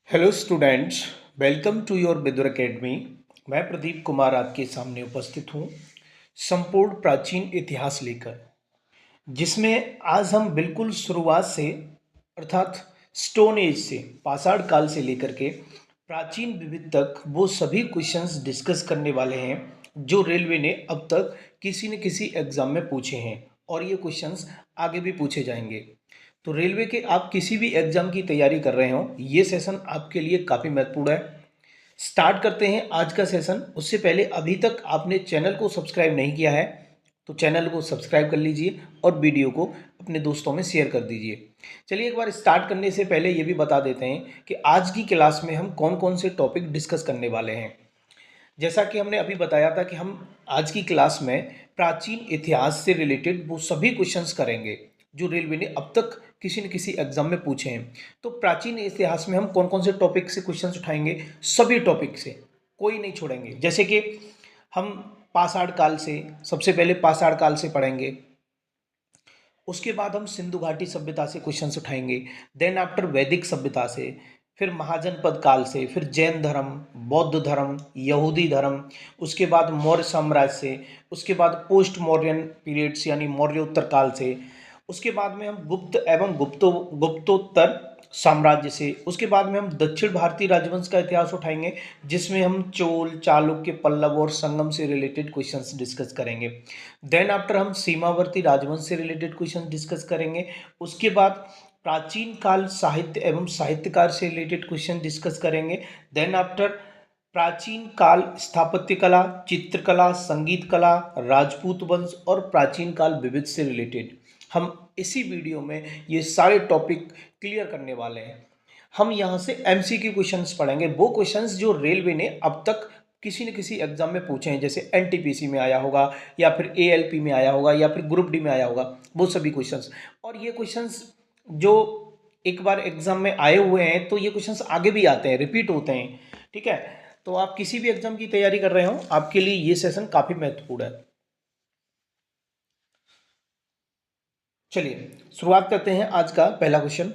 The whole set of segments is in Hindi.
Hello students, welcome to your Vidur academy. मैं प्रदीप कुमार आपके सामने उपस्थित हूँ संपूर्ण प्राचीन इतिहास लेकर, जिसमें आज हम बिल्कुल शुरुआत से अर्थात स्टोन एज से पाषाण काल से लेकर के प्राचीन विविध तक वो सभी क्वेश्चंस डिस्कस करने वाले हैं जो रेलवे ने अब तक किसी न किसी एग्जाम में पूछे हैं और ये क्वेश्चंस आगे भी पूछे जाएंगे। तो रेलवे के आप किसी भी एग्जाम की तैयारी कर रहे हो, ये सेशन आपके लिए काफ़ी महत्वपूर्ण है। स्टार्ट करते हैं आज का सेशन। उससे पहले अभी तक आपने चैनल को सब्सक्राइब नहीं किया है तो चैनल को सब्सक्राइब कर लीजिए और वीडियो को अपने दोस्तों में शेयर कर दीजिए। चलिए एक बार स्टार्ट करने से पहले ये भी बता देते हैं कि आज की क्लास में हम कौन कौन से टॉपिक डिस्कस करने वाले हैं। जैसा कि हमने अभी बताया था कि हम आज की क्लास में प्राचीन इतिहास से रिलेटेड वो सभी क्वेश्चंस करेंगे जो रेलवे ने अब तक किसी न किसी एग्जाम में पूछे हैं। तो प्राचीन इतिहास में हम कौन कौन से टॉपिक से क्वेश्चंस उठाएंगे, सभी टॉपिक से कोई नहीं छोड़ेंगे। जैसे कि हम पाषाण काल से, सबसे पहले पाषाण काल से पढ़ेंगे, उसके बाद हम सिंधु घाटी सभ्यता से क्वेश्चंस उठाएंगे, देन आफ्टर वैदिक सभ्यता से, फिर महाजनपद काल से, फिर जैन धर्म, बौद्ध धर्म, यहूदी धर्म, उसके बाद मौर्य साम्राज्य से, उसके बाद पोस्ट मौर्यन पीरियड्स यानी मौर्योत्तर काल से, उसके बाद में हम गुप्त एवं गुप्तोत्तर साम्राज्य से, उसके बाद में हम दक्षिण भारतीय राजवंश का इतिहास उठाएंगे जिसमें हम चोल, चालुक्य, पल्लव और संगम से रिलेटेड क्वेश्चंस डिस्कस करेंगे। देन आफ्टर हम सीमावर्ती राजवंश से रिलेटेड क्वेश्चन डिस्कस करेंगे। उसके बाद प्राचीन काल साहित्य एवं साहित्यकार से रिलेटेड क्वेश्चन डिस्कस करेंगे। देन आफ्टर प्राचीन काल स्थापत्य कला, चित्रकला, संगीत कला, राजपूत वंश और प्राचीन काल विविध से रिलेटेड हम इसी वीडियो में ये सारे टॉपिक क्लियर करने वाले हैं। हम यहाँ से एमसीक्यू क्वेश्चंस पढ़ेंगे, वो क्वेश्चंस जो रेलवे ने अब तक किसी न किसी एग्जाम में पूछे हैं, जैसे एनटीपीसी में आया होगा या फिर एएलपी में आया होगा या फिर ग्रुप डी में आया होगा, वो सभी क्वेश्चंस। और ये क्वेश्चंस जो एक बार एग्जाम में आए हुए हैं तो ये क्वेश्चंस आगे भी आते हैं, रिपीट होते हैं। ठीक है, तो आप किसी भी एग्जाम की तैयारी कर रहे हो, आपके लिए ये सेशन काफी महत्वपूर्ण है। चलिए शुरुआत करते हैं आज का पहला क्वेश्चन।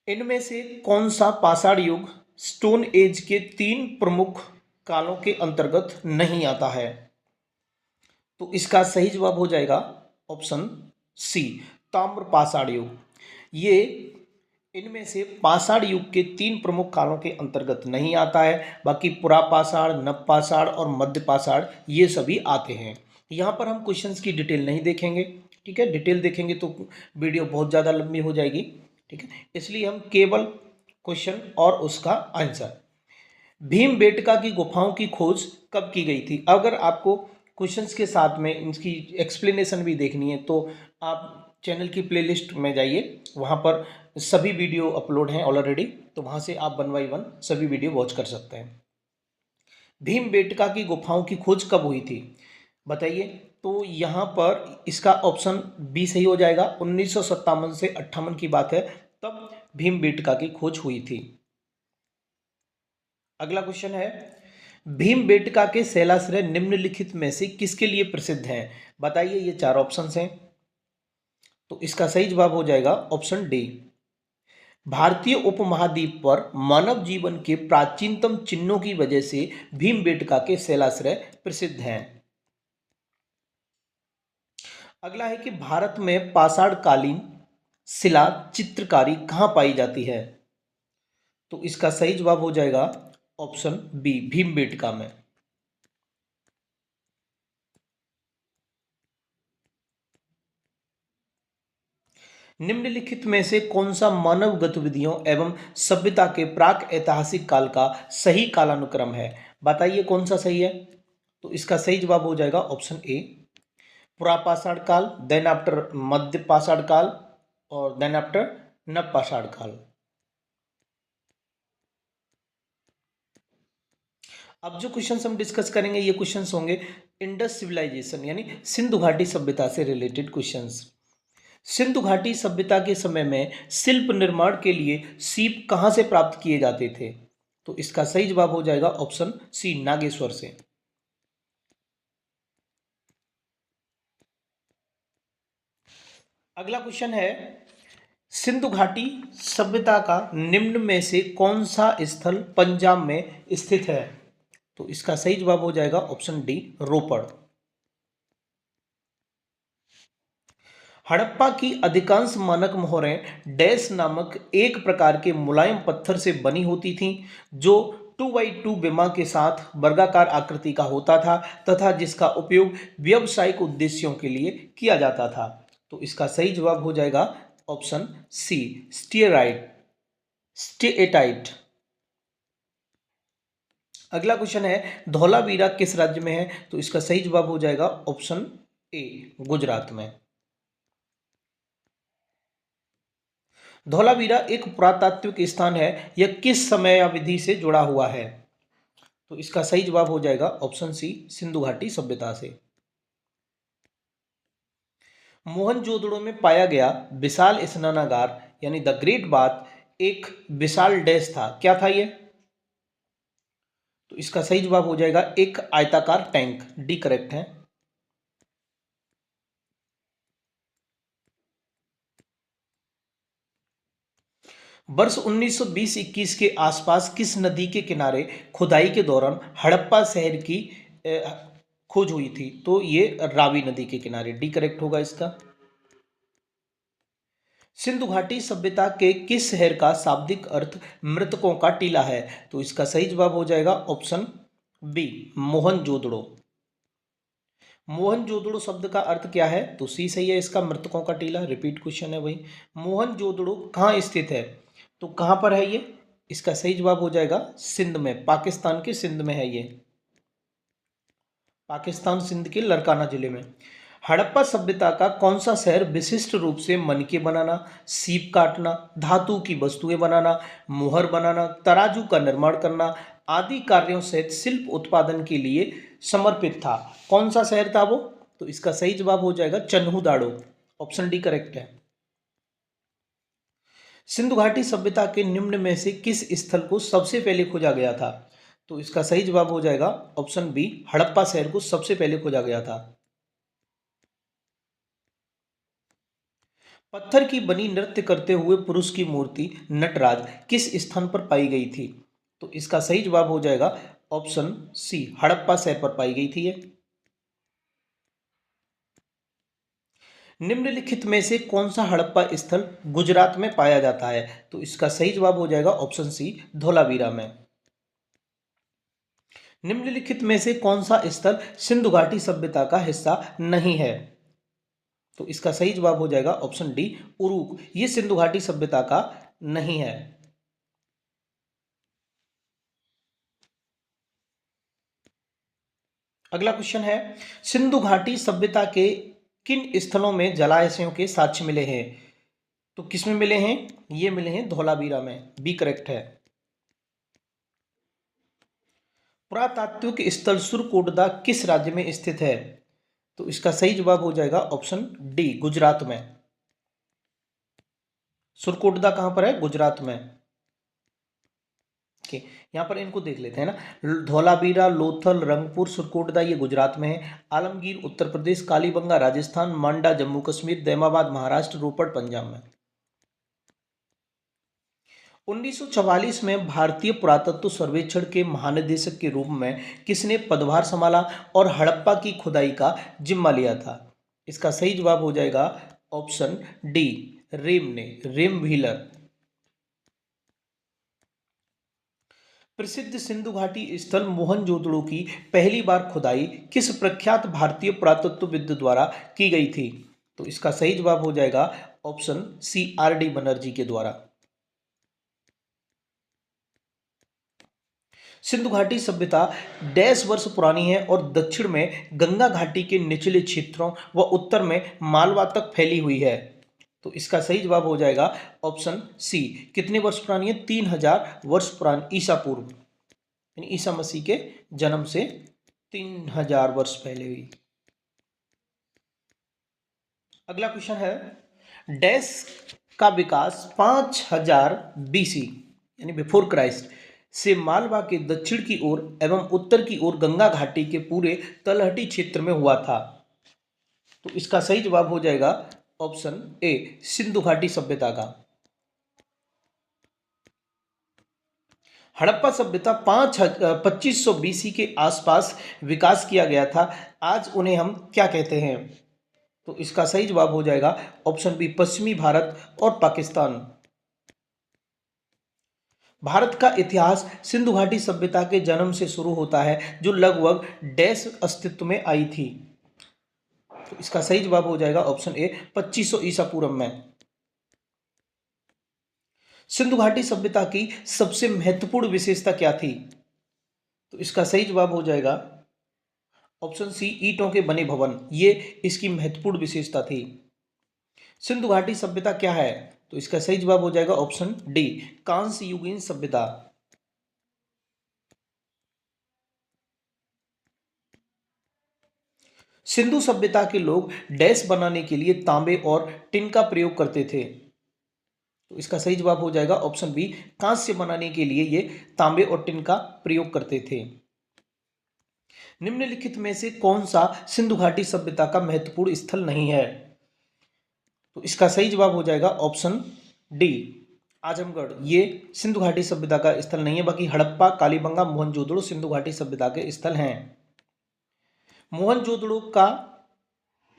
इनमें से कौन सा पाषाण युग स्टोन एज के तीन प्रमुख कालों के अंतर्गत नहीं आता है? तो इसका सही जवाब हो जाएगा ऑप्शन सी, ताम्र पाषाण युग। ये इनमें से पाषाण युग के तीन प्रमुख कालों के अंतर्गत नहीं आता है, बाकी पुरापाषाण, नवपाषाण और मध्यपाषाण ये सभी आते हैं। यहाँ पर हम क्वेश्चंस की डिटेल नहीं देखेंगे, ठीक है, डिटेल देखेंगे तो वीडियो बहुत ज़्यादा लंबी हो जाएगी, ठीक है, इसलिए हम केवल क्वेश्चन और उसका आंसर। भीमबेटका की गुफाओं की खोज कब की गई थी? अगर आपको क्वेश्चंस के साथ में इनकी एक्सप्लेनेशन भी देखनी है तो आप चैनल की प्लेलिस्ट में जाइए, वहाँ पर सभी वीडियो अपलोड हैं ऑलरेडी, तो वहाँ से आप 1 बाय 1 सभी वीडियो वॉच कर सकते हैं। भीमबेटका की गुफाओं की खोज कब हुई थी बताइए? तो यहाँ पर इसका ऑप्शन बी सही हो जाएगा। 1957 से 58 की बात है, तब भीमबेटका की खोज हुई थी। अगला क्वेश्चन है, भीमबेटका के शैलाश्रय निम्नलिखित में से किसके लिए प्रसिद्ध हैं? बताइए, ये चार ऑप्शंस हैं, तो इसका सही जवाब हो जाएगा ऑप्शन डी। भारतीय उपमहाद्वीप पर मानव जीवन के प्राचीनतम चिन्हों की वजह से भीमबेटका के शैलाश्रय प्रसिद्ध हैं। अगला है कि भारत में पाषाणकालीन शिला चित्रकारी कहाँ पाई जाती है? तो इसका सही जवाब हो जाएगा ऑप्शन बी, भीमबेटका में। निम्नलिखित में से कौन सा मानव गतिविधियों एवं सभ्यता के प्राक ऐतिहासिक काल का सही कालानुक्रम है? बताइए कौन सा सही है? तो इसका सही जवाब हो जाएगा ऑप्शन ए, पुरापाषाण काल, देन आफ्टर मध्य पाषाण काल और देन आफ्टर नवपाषाण काल। अब जो क्वेश्चंस हम डिस्कस करेंगे ये क्वेश्चंस होंगे इंडस सिविलाइजेशन यानी सिंधु घाटी सभ्यता से रिलेटेड क्वेश्चंस। सिंधु घाटी सभ्यता के समय में शिल्प निर्माण के लिए सीप कहाँ से प्राप्त किए जाते थे? तो इसका सही जवाब हो जाएगा ऑप्शन सी, नागेश्वर से। अगला क्वेश्चन है, सिंधु घाटी सभ्यता का निम्न में से कौन सा स्थल पंजाब में स्थित है? तो इसका सही जवाब हो जाएगा ऑप्शन डी, रोपड़। हड़प्पा की अधिकांश मानक मोहरें डैश नामक एक प्रकार के मुलायम पत्थर से बनी होती थीं, जो 2x2 विमा के साथ वर्गाकार आकृति का होता था तथा जिसका उपयोग व्यावसायिक उद्देश्यों के लिए किया जाता था। तो इसका सही जवाब हो जाएगा ऑप्शन सी, स्टेएटाइट। अगला क्वेश्चन है, धौलावीरा किस राज्य में है? तो इसका सही जवाब हो जाएगा ऑप्शन ए, गुजरात में। धौलावीरा एक पुरातात्विक स्थान है, यह किस समयावधि से जुड़ा हुआ है? तो इसका सही जवाब हो जाएगा ऑप्शन सी, सिंधु घाटी सभ्यता से। मोहनजोदड़ो में पाया गया विशाल स्नानागार यानी द ग्रेट बाथ एक विशाल डैश था, क्या था ये? तो इसका सही जवाब हो जाएगा एक आयताकार टैंक, डी करेक्ट है। वर्ष 1920-21 के आसपास किस नदी के किनारे खुदाई के दौरान हड़प्पा शहर की खोज हुई थी? तो ये रावी नदी के किनारे, डी करेक्ट होगा इसका। सिंधु घाटी सभ्यता के किस शहर का शाब्दिक अर्थ मृतकों का टीला है? तो इसका सही जवाब हो जाएगा ऑप्शन बी, मोहनजोदड़ो। मोहनजोदड़ो शब्द का अर्थ क्या है? तो सी सही है इसका, मृतकों का टीला। रिपीट क्वेश्चन है वही। मोहनजोदड़ो कहाँ स्थित है? तो कहाँ पर है ये? इसका सही जवाब हो जाएगा सिंध में, पाकिस्तान के सिंध में है ये, पाकिस्तान सिंध के लड़काना जिले में। हड़प्पा सभ्यता का कौन सा शहर विशिष्ट रूप से मनके बनाना, सीप काटना, धातु की वस्तुएं बनाना, मुहर बनाना, तराजू का निर्माण करना आदि कार्यों सहित शिल्प उत्पादन के लिए समर्पित था? कौन सा शहर था वो? तो इसका सही जवाब हो जाएगा चन्हुदाड़ो, ऑप्शन डी करेक्ट है। सिंधु घाटी सभ्यता के निम्न में से किस स्थल को सबसे पहले खोजा गया था? तो इसका सही जवाब हो जाएगा ऑप्शन बी, हड़प्पा शहर को सबसे पहले खोजा गया था। पत्थर की बनी नृत्य करते हुए पुरुष की मूर्ति नटराज किस स्थान पर पाई गई थी? तो इसका सही जवाब हो जाएगा ऑप्शन सी, हड़प्पा शहर पर पाई गई थी ये। निम्नलिखित में से कौन सा हड़प्पा स्थल गुजरात में पाया जाता है? तो इसका सही जवाब हो जाएगा ऑप्शन सी, धौलावीरा में। निम्नलिखित में से कौन सा स्थल सिंधु घाटी सभ्यता का हिस्सा नहीं है? तो इसका सही जवाब हो जाएगा ऑप्शन डी, उरूक। ये सिंधु घाटी सभ्यता का नहीं है। अगला क्वेश्चन है, सिंधु घाटी सभ्यता के किन स्थलों में जलाशयों के साक्ष्य मिले हैं? तो किसमें मिले हैं? ये मिले हैं धौलावीरा में, बी करेक्ट है। पुरातात्विक स्थल सुरकोटदा किस राज्य में स्थित है? तो इसका सही जवाब हो जाएगा ऑप्शन डी, गुजरात में। सुरकोटदा कहां पर है? गुजरात में। ओके, यहाँ पर इनको देख लेते हैं ना, धौलावीरा, लोथल, रंगपुर, सुरकोटदा ये गुजरात में है। आलमगीर उत्तर प्रदेश, कालीबंगा राजस्थान, मांडा जम्मू कश्मीर, दैमाबाद महाराष्ट्र, रोपड़ पंजाब में। 1944 में भारतीय पुरातत्व सर्वेक्षण के महानिदेशक के रूप में किसने पदभार संभाला और हड़प्पा की खुदाई का जिम्मा लिया था? इसका सही जवाब हो जाएगा ऑप्शन डी, रेम ने, रेम व्हीलर। प्रसिद्ध सिंधु घाटी स्थल मोहनजोदड़ो की पहली बार खुदाई किस प्रख्यात भारतीय पुरातत्वविद द्वारा की गई थी? तो इसका सही जवाब हो जाएगा option C, R D Banerjee के द्वारा। सिंधु घाटी सभ्यता डैश वर्ष पुरानी है और दक्षिण में गंगा घाटी के निचले क्षेत्रों व उत्तर में मालवा तक फैली हुई है। तो इसका सही जवाब हो जाएगा ऑप्शन सी, कितने वर्ष पुरानी है? 3000 वर्ष पुरानी, ईसा पूर्व, यानी ईसा मसीह के जन्म से 3000 वर्ष पहले हुई। अगला क्वेश्चन है, डैश का विकास 5000 बीसी यानी बिफोर क्राइस्ट से मालवा के दक्षिण की ओर एवं उत्तर की ओर गंगा घाटी के पूरे तलहटी क्षेत्र में हुआ था? तो इसका सही जवाब हो जाएगा ऑप्शन ए सिंधु घाटी सभ्यता का। हड़प्पा सभ्यता 2500 बीसी के आसपास विकास किया गया था। आज उन्हें हम क्या कहते हैं? तो इसका सही जवाब हो जाएगा ऑप्शन बी पश्चिमी भारत और पाकिस्तान। भारत का इतिहास सिंधु घाटी सभ्यता के जन्म से शुरू होता है, जो लगभग डैश अस्तित्व में आई थी। तो इसका सही जवाब हो जाएगा ऑप्शन ए 2500 ईसा पूर्व में। सिंधु घाटी सभ्यता की सबसे महत्वपूर्ण विशेषता क्या थी? तो इसका सही जवाब हो जाएगा ऑप्शन सी ईंटों के बने भवन। ये इसकी महत्वपूर्ण विशेषता थी। सिंधु घाटी सभ्यता क्या है? तो इसका सही जवाब हो जाएगा ऑप्शन डी कांस्य युगीन सभ्यता। सिंधु सभ्यता के लोग डैश बनाने के लिए तांबे और टिन का प्रयोग करते थे। तो इसका सही जवाब हो जाएगा ऑप्शन बी कांस्य बनाने के लिए ये तांबे और टिन का प्रयोग करते थे। निम्नलिखित में से कौन सा सिंधु घाटी सभ्यता का महत्वपूर्ण स्थल नहीं है? तो इसका सही जवाब हो जाएगा ऑप्शन डी आजमगढ़। ये सिंधु घाटी सभ्यता का स्थल नहीं है, बाकी हड़प्पा, कालीबंगा, मोहनजोदड़ो सिंधु घाटी सभ्यता के स्थल हैं। मोहनजोदड़ो का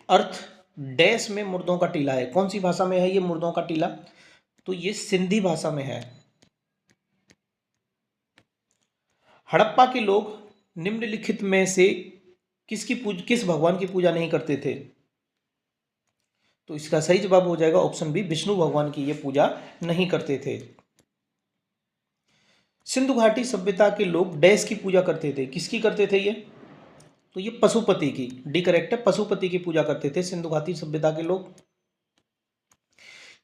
अर्थ डैश में मुर्दों का टीला है। कौन सी भाषा में है ये मुर्दों का टीला? तो ये सिंधी भाषा में है। हड़प्पा के लोग निम्नलिखित में से किस भगवान की पूजा नहीं करते थे? तो इसका सही जवाब हो जाएगा ऑप्शन बी विष्णु भगवान की ये पूजा नहीं करते थे। सिंधु घाटी सभ्यता के लोग डैश की पूजा करते थे। किसकी करते थे ये? तो ये पशुपति की, डी करेक्ट है, पशुपति की पूजा करते थे सिंधु घाटी सभ्यता के लोग।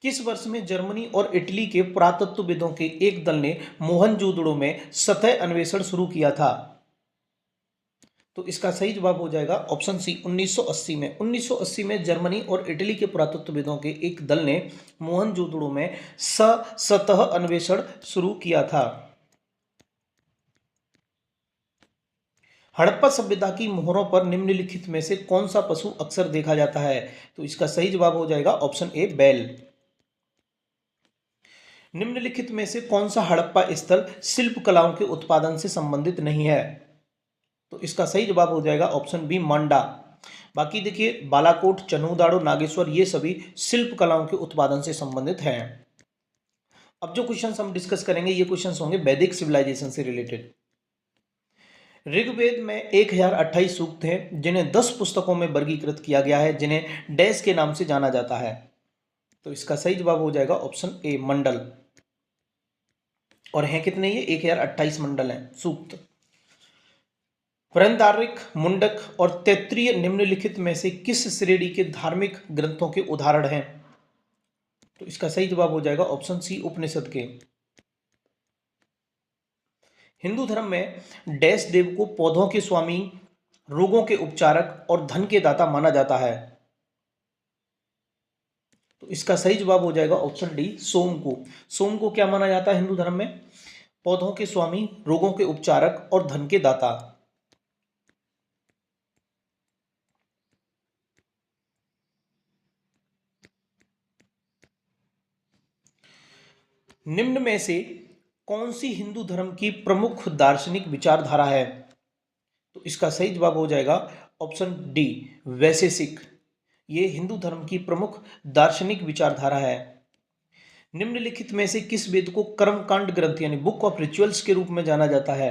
किस वर्ष में जर्मनी और इटली के पुरातत्वविदों के एक दल ने मोहनजोदड़ो में सतह अन्वेषण शुरू किया था? तो इसका सही जवाब हो जाएगा ऑप्शन सी 1980 में। 1980 में जर्मनी और इटली के पुरातत्वविदों के एक दल ने मोहनजोदड़ो में सतह अन्वेषण शुरू किया था। हड़प्पा सभ्यता की मोहरों पर निम्नलिखित में से कौन सा पशु अक्सर देखा जाता है? तो इसका सही जवाब हो जाएगा ऑप्शन ए बैल। निम्नलिखित में से कौन सा हड़प्पा स्थल शिल्प कलाओं के उत्पादन से संबंधित नहीं है? तो इसका सही जवाब हो जाएगा ऑप्शन बी मांडा। बाकी देखिए बालाकोट, चन्हूदाड़ो, नागेश्वर ये सभी शिल्प कलाओं के उत्पादन से संबंधित हैं। अब जो क्वेश्चंस हम डिस्कस करेंगे ये क्वेश्चंस होंगे वैदिक सिविलाइजेशन से रिलेटेड। ऋग्वेद में 1028 सूक्त हैं, जिन्हें 10 पुस्तकों में वर्गीकृत किया गया है, जिन्हें डैश के नाम से जाना जाता है। तो इसका सही जवाब हो जाएगा ऑप्शन ए मंडल। और हैं कितने? ये 1028 मंडल हैं सूक्त। बृहदारण्यक, मुंडक और तैत्तिरीय निम्नलिखित में से किस श्रेणी के धार्मिक ग्रंथों के उदाहरण हैं? तो इसका सही जवाब हो जाएगा ऑप्शन सी उपनिषद के। हिंदू धर्म में डैश देव को पौधों के स्वामी, रोगों के उपचारक और धन के दाता माना जाता है। तो इसका सही जवाब हो जाएगा ऑप्शन डी सोम को। सोम को क्या माना जाता है हिंदू धर्म में? पौधों के स्वामी, रोगों के उपचारक और धन के दाता। निम्न में से कौन सी हिंदू धर्म की प्रमुख दार्शनिक विचारधारा है? तो इसका सही जवाब हो जाएगा ऑप्शन डी वैशेषिक। ये हिंदू धर्म की प्रमुख दार्शनिक विचारधारा है। निम्नलिखित में से किस वेद को कर्मकांड ग्रंथ यानी बुक ऑफ रिचुअल्स के रूप में जाना जाता है?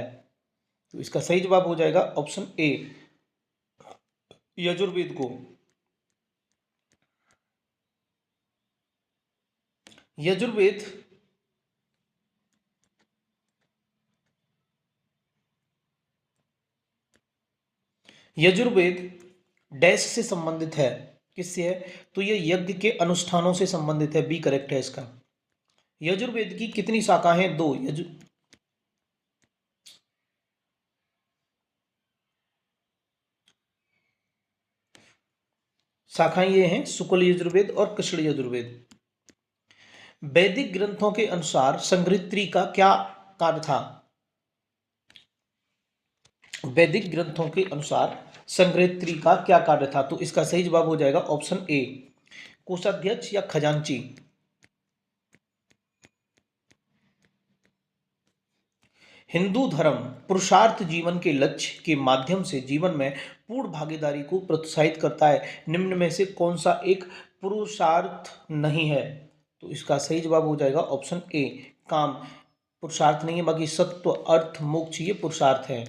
तो इसका सही जवाब हो जाएगा ऑप्शन ए यजुर्वेद को। यजुर्वेद यजुर्वेद डैश से संबंधित है। किससे है? तो ये यज्ञ के अनुष्ठानों से संबंधित है, बी करेक्ट है इसका। यजुर्वेद की कितनी शाखाएं? दो। शाखाएं ये हैं शुक्ल यजुर्वेद और कृष्ण यजुर्वेद। वैदिक ग्रंथों के अनुसार संघृत्री का क्या कार्य था? वैदिक ग्रंथों के अनुसार संघृत्री का क्या कार्य था? तो इसका सही जवाब हो जाएगा ऑप्शन ए कोषाध्यक्ष या खजांची? हिंदू धर्म पुरुषार्थ जीवन के लक्ष्य के माध्यम से जीवन में पूर्ण भागीदारी को प्रोत्साहित करता है। निम्न में से कौन सा एक पुरुषार्थ नहीं है? तो इसका सही जवाब हो जाएगा ऑप्शन ए, काम। पुरुषार्थ नहीं है, बाकी सत्व, अर्थ, मोक्ष ये पुरुषार्थ है।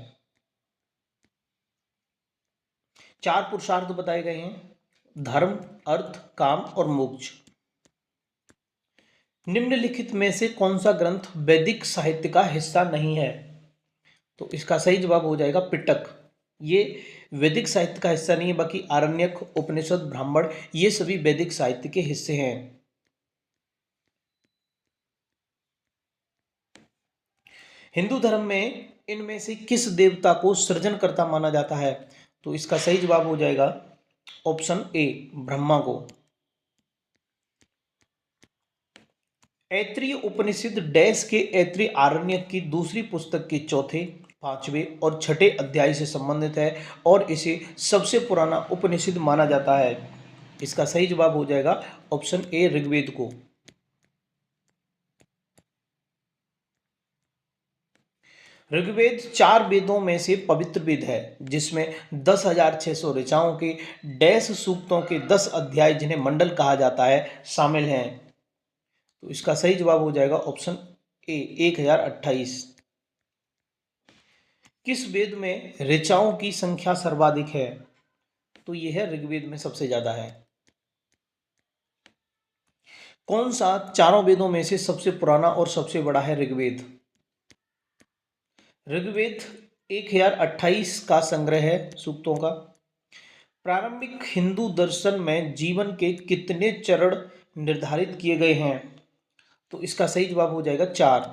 4 पुरुषार्थ बताए गए हैं: धर्म, अर्थ, काम और मोक्ष। निम्नलिखित में से कौन सा ग्रंथ वैदिक साहित्य का हिस्सा नहीं है? तो इसका सही जवाब हो जाएगा पिटक। ये वैदिक साहित्य का हिस्सा नहीं है, बाकी आरण्यक, उपनिषद, ब्राह्मण ये सभी वैदिक साहित्य के हिस्से हैं। हिंदू धर्म में इनमें से किस देवता को सृजनकर्ता माना जाता है? तो इसका सही जवाब हो जाएगा ऑप्शन ए, ब्रह्मा को। ऐत्रेय उपनिषद डैश के ऐत्रेय आरण्यक की दूसरी पुस्तक के चौथे, पांचवें और छठे अध्याय से संबंधित है और इसे सबसे पुराना उपनिषद माना जाता है। इसका सही जवाब हो जाएगा ऑप्शन ए, ऋग्वेद को। ऋग्वेद 4 वेदों में से पवित्र वेद है, जिसमें 10,600 ऋचाओं के डैश सूक्तों के 10 अध्याय, जिन्हें मंडल कहा जाता है, शामिल हैं। तो इसका सही जवाब हो जाएगा ऑप्शन ए, 1028। किस वेद में ऋचाओं की संख्या सर्वाधिक है? तो यह है ऋग्वेद में सबसे ज्यादा है। कौन सा चारों वेदों में से सबसे पुराना और सबसे बड़ा है? ऋग्वेद। ऋग्वेद 1028 का संग्रह है सूक्तों का। प्रारंभिक हिंदू दर्शन में जीवन के कितने चरण निर्धारित किए गए हैं? तो इसका सही जवाब हो जाएगा 4।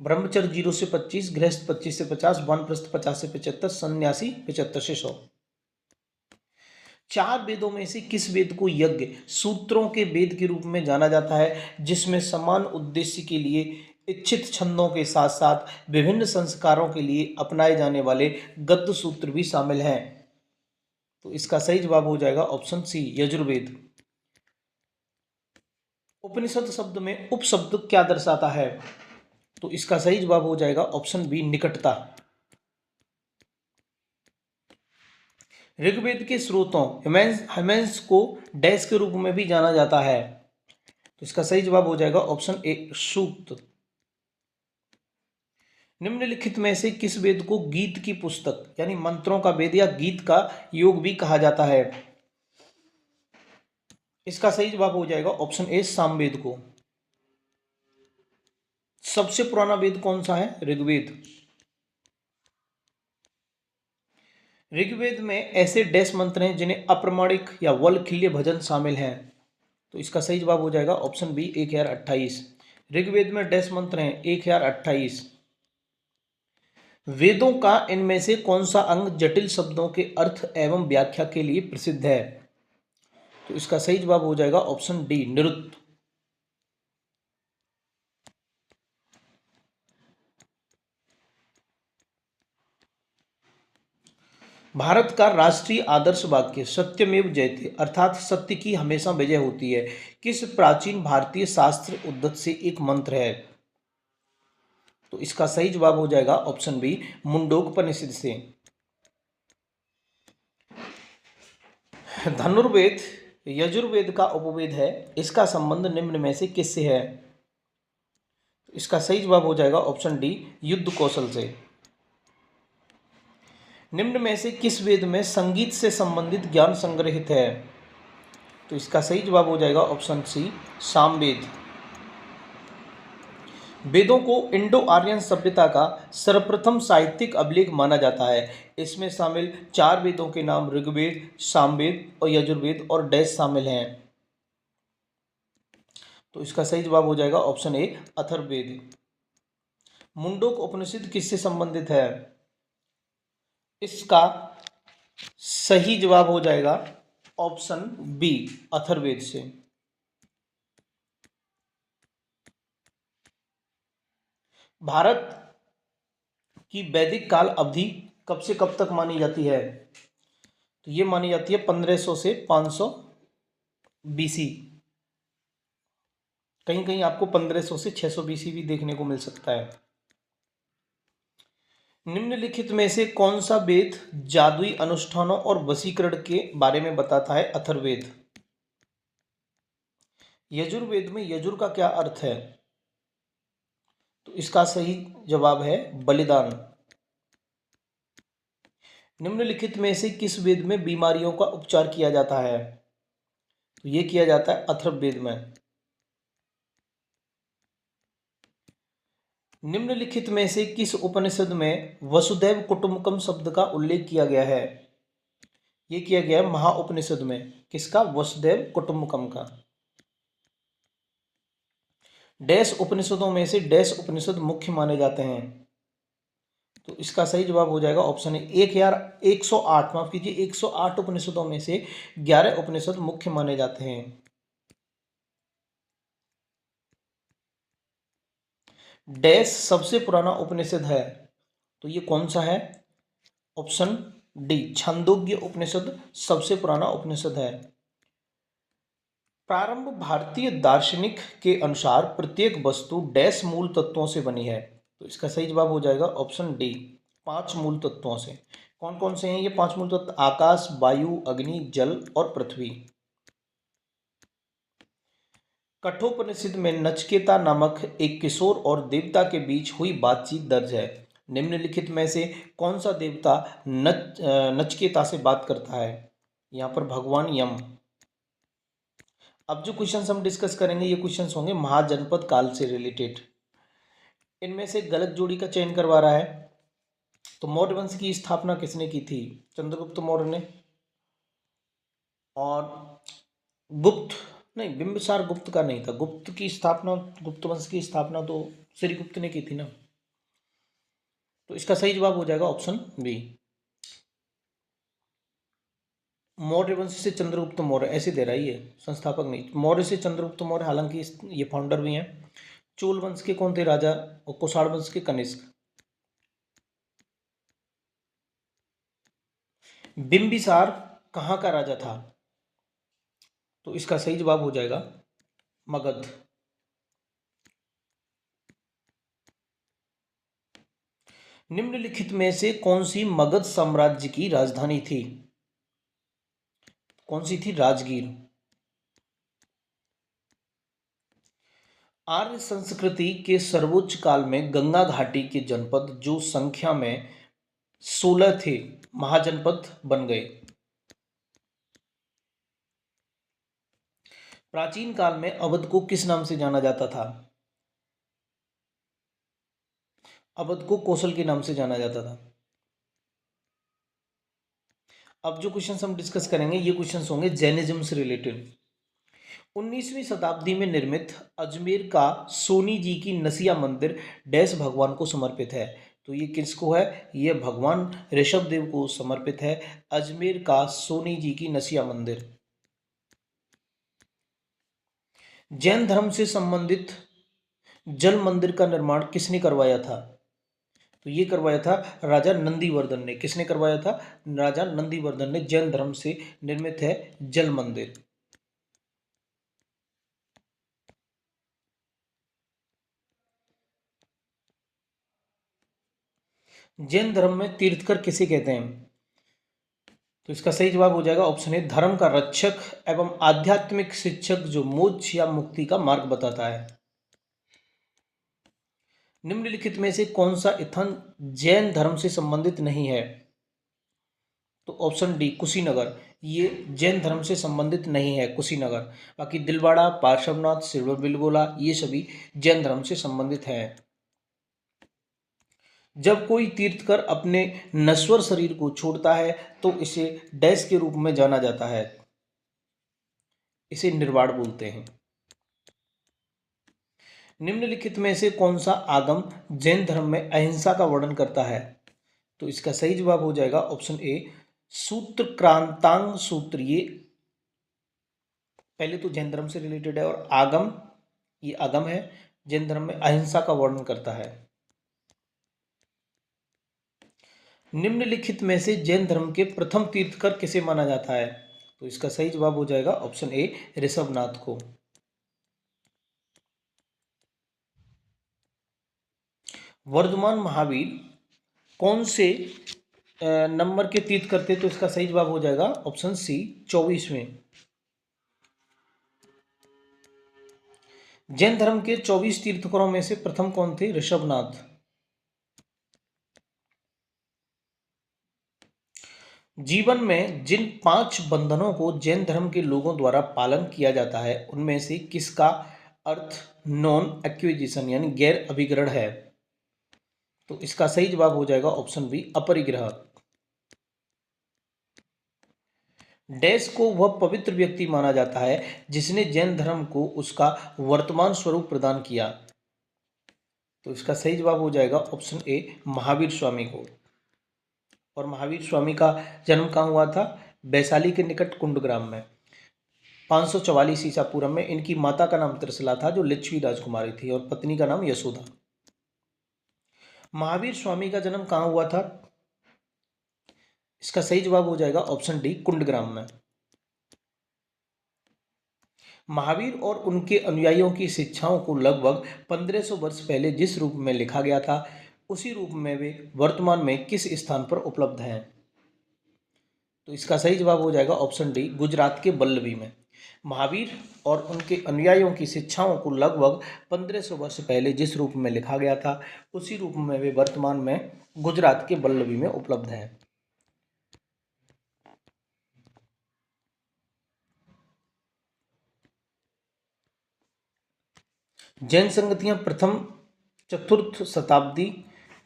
ब्रह्मचर्य 0 से 25, गृहस्थ 25 से 50, वानप्रस्थ 50 से 75, सन्यासी 75 से 100। 4 वेदों में से किस वेद को यज्ञ सूत्रों के वेद के रूप में जाना जाता है, जिसमें समान उद्देश्य के लिए इच्छित छंदों के साथ साथ विभिन्न संस्कारों के लिए अपनाए जाने वाले गद्य सूत्र भी शामिल हैं? तो इसका सही जवाब हो जाएगा ऑप्शन सी, यजुर्वेद। उपनिषद शब्द में उपशब्द क्या दर्शाता है? तो इसका सही जवाब हो जाएगा ऑप्शन बी, निकटता। ऋग्वेद के स्रोतों हिमेंस को डैश के रूप में भी जाना जाता है। तो इसका सही जवाब हो जाएगा ऑप्शन ए, सूक्त। निम्नलिखित में से किस वेद को गीत की पुस्तक यानी मंत्रों का वेद या गीत का योग भी कहा जाता है? इसका सही जवाब हो जाएगा ऑप्शन ए, सामवेद को। सबसे पुराना वेद कौन सा है? ऋग्वेद। ऋग्वेद में ऐसे डैश मंत्र हैं जिन्हें अप्रमाणिक या वल्खिल्य भजन शामिल हैं। तो इसका सही जवाब हो जाएगा ऑप्शन बी, 1028। ऋग्वेद में डैश मंत्र हैं 1028। वेदों का इनमें से कौन सा अंग जटिल शब्दों के अर्थ एवं व्याख्या के लिए प्रसिद्ध है? तो इसका सही जवाब हो जाएगा ऑप्शन डी, निरुक्त। भारत का राष्ट्रीय आदर्श वाक्य सत्यमेव जयते अर्थात सत्य की हमेशा विजय होती है किस प्राचीन भारतीय शास्त्र उद्धत से एक मंत्र है? तो इसका सही जवाब हो जाएगा ऑप्शन बी, मुंडोकपनिषद से। धनुर्वेद यजुर्वेद का उपवेद है, इसका संबंध निम्न में से किससे है? इसका सही जवाब हो जाएगा ऑप्शन डी, युद्ध कौशल से। निम्न में से किस वेद में संगीत से संबंधित ज्ञान संग्रहित है? तो इसका सही जवाब हो जाएगा ऑप्शन सी, सामवेद। वेदों को इंडो आर्यन सभ्यता का सर्वप्रथम साहित्यिक अभिलेख माना जाता है। इसमें शामिल 4 वेदों के नाम ऋग्वेद, सामवेद और यजुर्वेद और डैश शामिल हैं। तो इसका सही जवाब हो जाएगा ऑप्शन ए, अथर्ववेद। मुंडोक उपनिषद किससे संबंधित है? इसका सही जवाब हो जाएगा ऑप्शन बी, अथर्ववेद से। भारत की वैदिक काल अवधि कब से कब तक मानी जाती है? तो ये मानी जाती है 1500 से 500 बीसी। कहीं कहीं आपको 1500 से 600 बीसी भी देखने को मिल सकता है। निम्नलिखित में से कौन सा वेद जादुई अनुष्ठानों और वशीकरण के बारे में बताता है? अथर्ववेद। यजुर्वेद में यजुर का क्या अर्थ है? तो इसका सही जवाब है बलिदान। निम्नलिखित में से किस वेद में बीमारियों का उपचार किया जाता है? तो ये किया जाता है अथर्ववेद में। निम्नलिखित में से किस उपनिषद में वसुदैव कुटुंबकम शब्द का उल्लेख किया गया है? ये किया गया है महाउपनिषद में। किसका? वसुदैव कुटुंबकम का। डैश उपनिषदों में से डैश उपनिषद मुख्य माने जाते हैं? तो इसका सही जवाब हो जाएगा ऑप्शन ए 108, माफ कीजिए 108 उपनिषदों में से 11 उपनिषद मुख्य माने जाते हैं। डैश सबसे पुराना उपनिषद है? तो ये कौन सा है? ऑप्शन डी छांदोग्य उपनिषद सबसे पुराना उपनिषद है। प्रारंभ भारतीय दार्शनिक के अनुसार प्रत्येक वस्तु डैश मूल तत्वों से बनी है? तो इसका सही जवाब हो जाएगा ऑप्शन डी 5 मूल तत्वों से। कौन कौन से हैं ये 5 मूल तत्व? आकाश, वायु, अग्नि, जल और पृथ्वी। कठोपनिषद में नचकेता नामक एक किशोर और देवता के बीच हुई बातचीत दर्ज है। निम्नलिखित में से कौन सा देवता नचकेता से बात करता है? यहाँ पर भगवान यम। अब जो क्वेश्चंस हम डिस्कस करेंगे ये क्वेश्चंस होंगे महाजनपद काल से रिलेटेड। इनमें से गलत जोड़ी का चयन करवा रहा है। तो मौर्य वंश की स्थापना किसने की थी? चंद्रगुप्त मौर्य ने। और गुप्त नहीं, बिंबिसार गुप्त का नहीं था। गुप्त की स्थापना, गुप्त वंश की स्थापना तो श्रीगुप्त ने की थी ना। तो इसका सही जवाब हो जाएगा ऑप्शन बी। मौर्य वंश से चंद्रगुप्त मौर्य ऐसे दे रहा है ये, संस्थापक नहीं। मौर्य से चंद्रगुप्त मौर्य, हालांकि ये फाउंडर भी हैं। चोल वंश के कौन थे राजा? और कुषाण वंश के कनिष्क। बिंबिसार कहाँ का राजा था? तो इसका सही जवाब हो जाएगा मगध। निम्नलिखित में से कौन सी मगध साम्राज्य की राजधानी थी? कौन सी थी? राजगीर। आर्य संस्कृति के सर्वोच्च काल में गंगा घाटी के जनपद जो संख्या में 16 थे महाजनपद बन गए। प्राचीन काल में अवध को किस नाम से जाना जाता था? अवध को कौशल के नाम से जाना जाता था। अब जो क्वेश्चंस हम डिस्कस करेंगे ये क्वेश्चंस होंगे जैनिज्म से रिलेटेड। 19वीं शताब्दी में निर्मित अजमेर का सोनी जी की नसिया मंदिर डैश भगवान को समर्पित है? तो ये किसको है? ये भगवान ऋषभ देव को समर्पित है अजमेर का सोनी जी की नसिया मंदिर। जैन धर्म से संबंधित जल मंदिर का निर्माण किसने करवाया था? तो ये करवाया था राजा नंदीवर्धन ने। किसने करवाया था? राजा नंदीवर्धन ने। जैन धर्म से निर्मित है जल मंदिर। जैन धर्म में तीर्थकर किसे कहते हैं? तो इसका सही जवाब हो जाएगा ऑप्शन ए धर्म का रक्षक एवं आध्यात्मिक शिक्षक जो मोक्ष या मुक्ति का मार्ग बताता है। निम्नलिखित में से कौन सा स्थान जैन धर्म से संबंधित नहीं है? तो ऑप्शन डी कुशीनगर। ये जैन धर्म से संबंधित नहीं है कुशीनगर। बाकी दिलवाड़ा, पार्श्वनाथ, सिल्वर बिलगोला ये सभी जैन धर्म से संबंधित हैं। जब कोई तीर्थकर अपने नश्वर शरीर को छोड़ता है तो इसे डैश के रूप में जाना जाता है? इसे निर्वाण बोलते हैं। निम्नलिखित में से कौन सा आगम जैन धर्म में अहिंसा का वर्णन करता है? तो इसका सही जवाब हो जाएगा ऑप्शन ए सूत्र क्रांतांग सूत्र। ये पहले तो जैन धर्म से रिलेटेड है और आगम, ये आगम है जैन धर्म में अहिंसा का वर्णन करता है। निम्नलिखित में से जैन धर्म के प्रथम तीर्थकर किसे माना जाता है? तो इसका सही जवाब हो जाएगा ऑप्शन ए, ऋषभनाथ को। वर्धमान महावीर कौन से नंबर के तीर्थ करते? तो इसका सही जवाब हो जाएगा ऑप्शन सी, 24वें। जैन धर्म के 24 तीर्थकरों में से प्रथम कौन थे? ऋषभनाथ। जीवन में जिन 5 बंधनों को जैन धर्म के लोगों द्वारा पालन किया जाता है उनमें से किसका अर्थ नॉन एक्विजिशन यानी गैर अभिग्रहण है? तो इसका सही जवाब हो जाएगा ऑप्शन बी, अपरिग्रह। डैश को वह पवित्र व्यक्ति माना जाता है जिसने जैन धर्म को उसका वर्तमान स्वरूप प्रदान किया। तो इसका सही जवाब हो जाएगा ऑप्शन ए, महावीर स्वामी को। और महावीर स्वामी का जन्म कहाँ हुआ था? वैशाली के निकट कुंडग्राम में 544 ईसा पूर्व में। इनकी माता का नाम त्रिशला था जो लिच्छवी राजकुमारी थी और पत्नी का नाम यशोदा। महावीर स्वामी का जन्म कहाँ हुआ था? इसका सही जवाब हो जाएगा ऑप्शन डी, कुंडग्राम में। महावीर और उनके अनुयायियों की शिक्षाओं को लगभग 1500 वर्ष पहले जिस रूप में लिखा गया था उसी रूप में वे वर्तमान में किस स्थान पर उपलब्ध हैं? तो इसका सही जवाब हो जाएगा ऑप्शन डी, गुजरात के वल्लभी में। महावीर और उनके अनुयायियों की शिक्षाओं को लगभग 1500 वर्ष पहले जिस रूप में लिखा गया था उसी रूप में वे वर्तमान में गुजरात के वल्लभी में उपलब्ध हैं। जैन संगतियां प्रथम चतुर्थ शताब्दी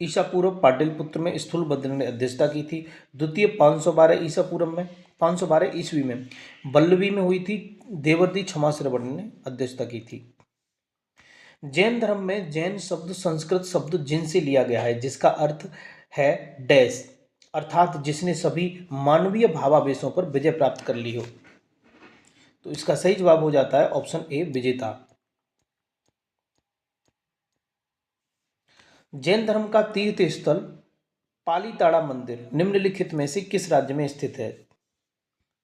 ईसा पूर्व पाटलिपुत्र में स्थूलभद्र ने अध्यक्षता की थी। द्वितीय 512 ईसा पूर्व में 512 ईस्वी में वल्लभी में हुई थी। देवर्षि क्षमाश्रवण ने अध्यक्षता की थी। जैन धर्म में जैन शब्द संस्कृत शब्द जिन से लिया गया है जिसका अर्थ है डैश, अर्थात जिसने सभी मानवीय भावावेशों पर विजय प्राप्त कर ली हो। तो इसका सही जवाब हो जाता है ऑप्शन ए, विजेता। जैन धर्म का तीर्थ स्थल पालीताड़ा मंदिर निम्नलिखित में से किस राज्य में स्थित है?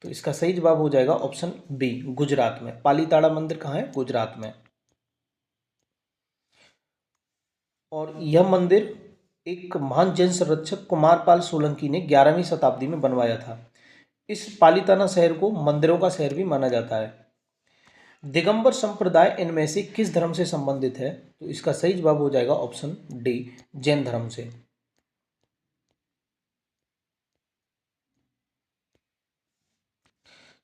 तो इसका सही जवाब हो जाएगा ऑप्शन बी, गुजरात में। पालीताड़ा मंदिर कहाँ है? गुजरात में। और यह मंदिर एक महान जैन संरक्षक कुमारपाल सोलंकी ने 11वीं शताब्दी में बनवाया था। इस पालीताना शहर को मंदिरों का शहर भी माना जाता है। दिगंबर संप्रदाय इनमें से किस धर्म से संबंधित है? तो इसका सही जवाब हो जाएगा ऑप्शन डी, जैन धर्म से।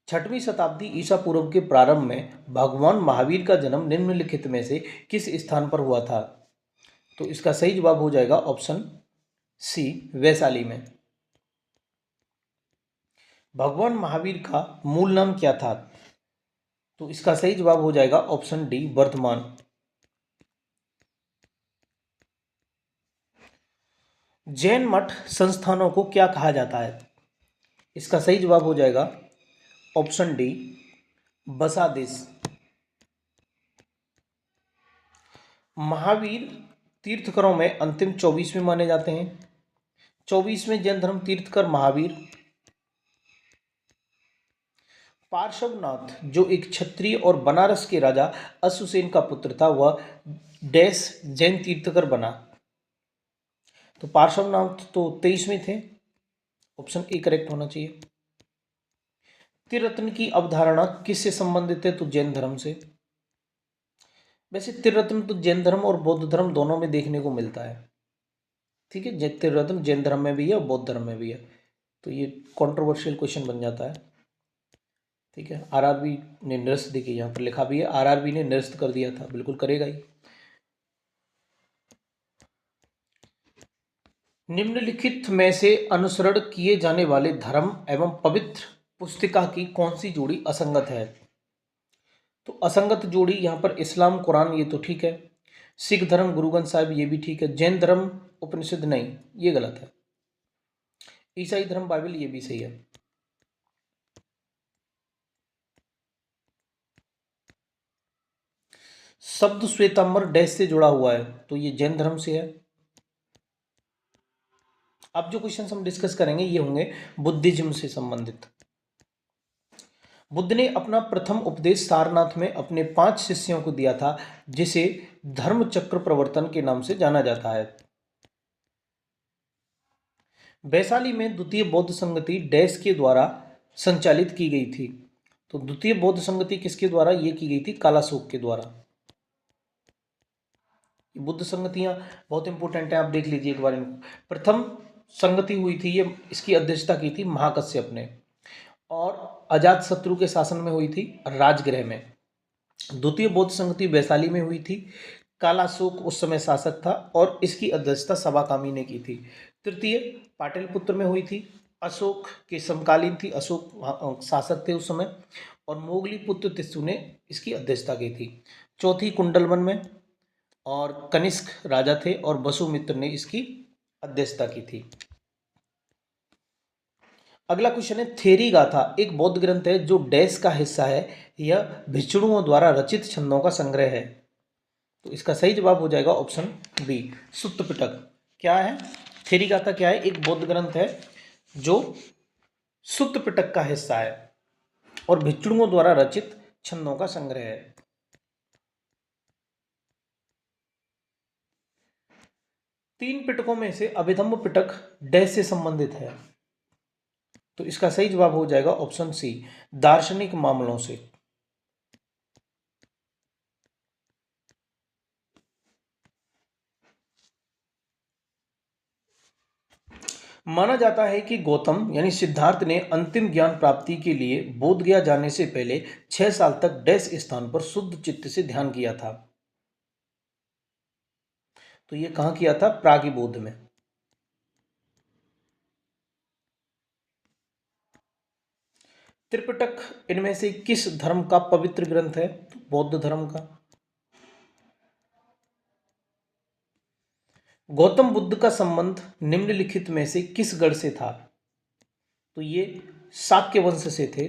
6वीं शताब्दी ईसा पूर्व के प्रारंभ में भगवान महावीर का जन्म निम्नलिखित में से किस स्थान पर हुआ था? तो इसका सही जवाब हो जाएगा ऑप्शन सी, वैशाली में। भगवान महावीर का मूल नाम क्या था? तो इसका सही जवाब हो जाएगा ऑप्शन डी, वर्धमान। जैन मठ संस्थानों को क्या कहा जाता है? इसका सही जवाब हो जाएगा ऑप्शन डी, बसादिस। महावीर तीर्थकरों में अंतिम 24वें माने जाते हैं। 24वें जैन धर्म तीर्थकर महावीर पार्श्वनाथ जो एक क्षत्रिय और बनारस के राजा अश्वसेन का पुत्र था वह डैश जैन तीर्थकर बना। तो पार्श्वनाथ तो 23वें थे, ऑप्शन ए करेक्ट होना चाहिए। त्रिरत्न की अवधारणा किससे संबंधित है? तो जैन धर्म से। वैसे त्रिरत्न तो जैन धर्म और बौद्ध धर्म दोनों में देखने को मिलता है। ठीक है, त्रिरत्न जैन धर्म में भी है और बौद्ध धर्म में भी है, तो ये कंट्रोवर्शियल क्वेश्चन बन जाता है। ठीक है, आरआरबी ने निरस्त, देखिए यहाँ पर लिखा भी है आरआरबी ने निरस्त कर दिया था, बिल्कुल करेगा ही। निम्नलिखित में से अनुसरण किए जाने वाले धर्म एवं पवित्र पुस्तिका की कौन सी जोड़ी असंगत है? तो असंगत जोड़ी यहाँ पर इस्लाम कुरान ये तो ठीक है, सिख धर्म गुरु ग्रंथ साहिब ये भी ठीक है, जैन धर्म उपनिषद नहीं, ये गलत है, ईसाई धर्म बाइबल ये भी सही है। शब्द श्वेतांबर डैश से जुड़ा हुआ है, तो ये जैन धर्म से है। अब जो क्वेश्चन हम डिस्कस करेंगे ये होंगे बुद्धिज्म से संबंधित। बुद्ध ने अपना प्रथम उपदेश सारनाथ में अपने 5 शिष्यों को दिया था, जिसे धर्म चक्र प्रवर्तन के नाम से जाना जाता है। वैशाली में द्वितीय बौद्ध संगति डैश के द्वारा संचालित की गई थी। तो द्वितीय बौद्ध संगति किसके द्वारा ये की गई थी? कालाशोक के द्वारा। बुद्ध संगतियां बहुत इंपॉर्टेंट है, आप देख लीजिए एक बार इनको। प्रथम संगति हुई थी, ये इसकी अध्यक्षता की थी महाकश्यप ने, और अजात शत्रु के शासन में हुई थी राजगृह में। द्वितीय बौद्ध संगति वैशाली में हुई थी। कालाशोक उस समय शासक था और इसकी अध्यक्षता सवाकामी ने की थी। तृतीय पाटलिपुत्र में हुई थी, अशोक के समकालीन थी, अशोक शासक थे उस समय, और मोगली पुत्र तिस्सु ने इसकी अध्यक्षता की थी। चौथी कुंडलवन में, और कनिष्क राजा थे और वसुमित्र ने इसकी अध्यक्षता की थी। अगला क्वेश्चन है, थेरी गाथा एक बौद्ध ग्रंथ है जो डैश का हिस्सा है। यह भिक्षुओं द्वारा रचित छंदों का संग्रह है। तो इसका सही जवाब हो जाएगा ऑप्शन बी, सुत्त पिटक। क्या है? थेरी गाथा क्या है? एक बौद्ध ग्रंथ है जो सुत्त पिटक का हिस्सा है और भिक्षुओं द्वारा रचित छंदों का संग्रह है। तीन पिटकों में से अभिधम्म पिटक डैश से संबंधित है। तो इसका सही जवाब हो जाएगा ऑप्शन सी, दार्शनिक मामलों से। माना जाता है कि गौतम यानी सिद्धार्थ ने अंतिम ज्ञान प्राप्ति के लिए बोध गया जाने से पहले 6 साल तक डैश स्थान पर शुद्ध चित्त से ध्यान किया था। तो ये कहां किया था? प्रागिबोध में। त्रिपिटक इनमें से किस धर्म का पवित्र ग्रंथ है? तो बौद्ध धर्म का। गौतम बुद्ध का संबंध निम्नलिखित में से किस गढ़ से था? तो ये शाक्य वंश से थे।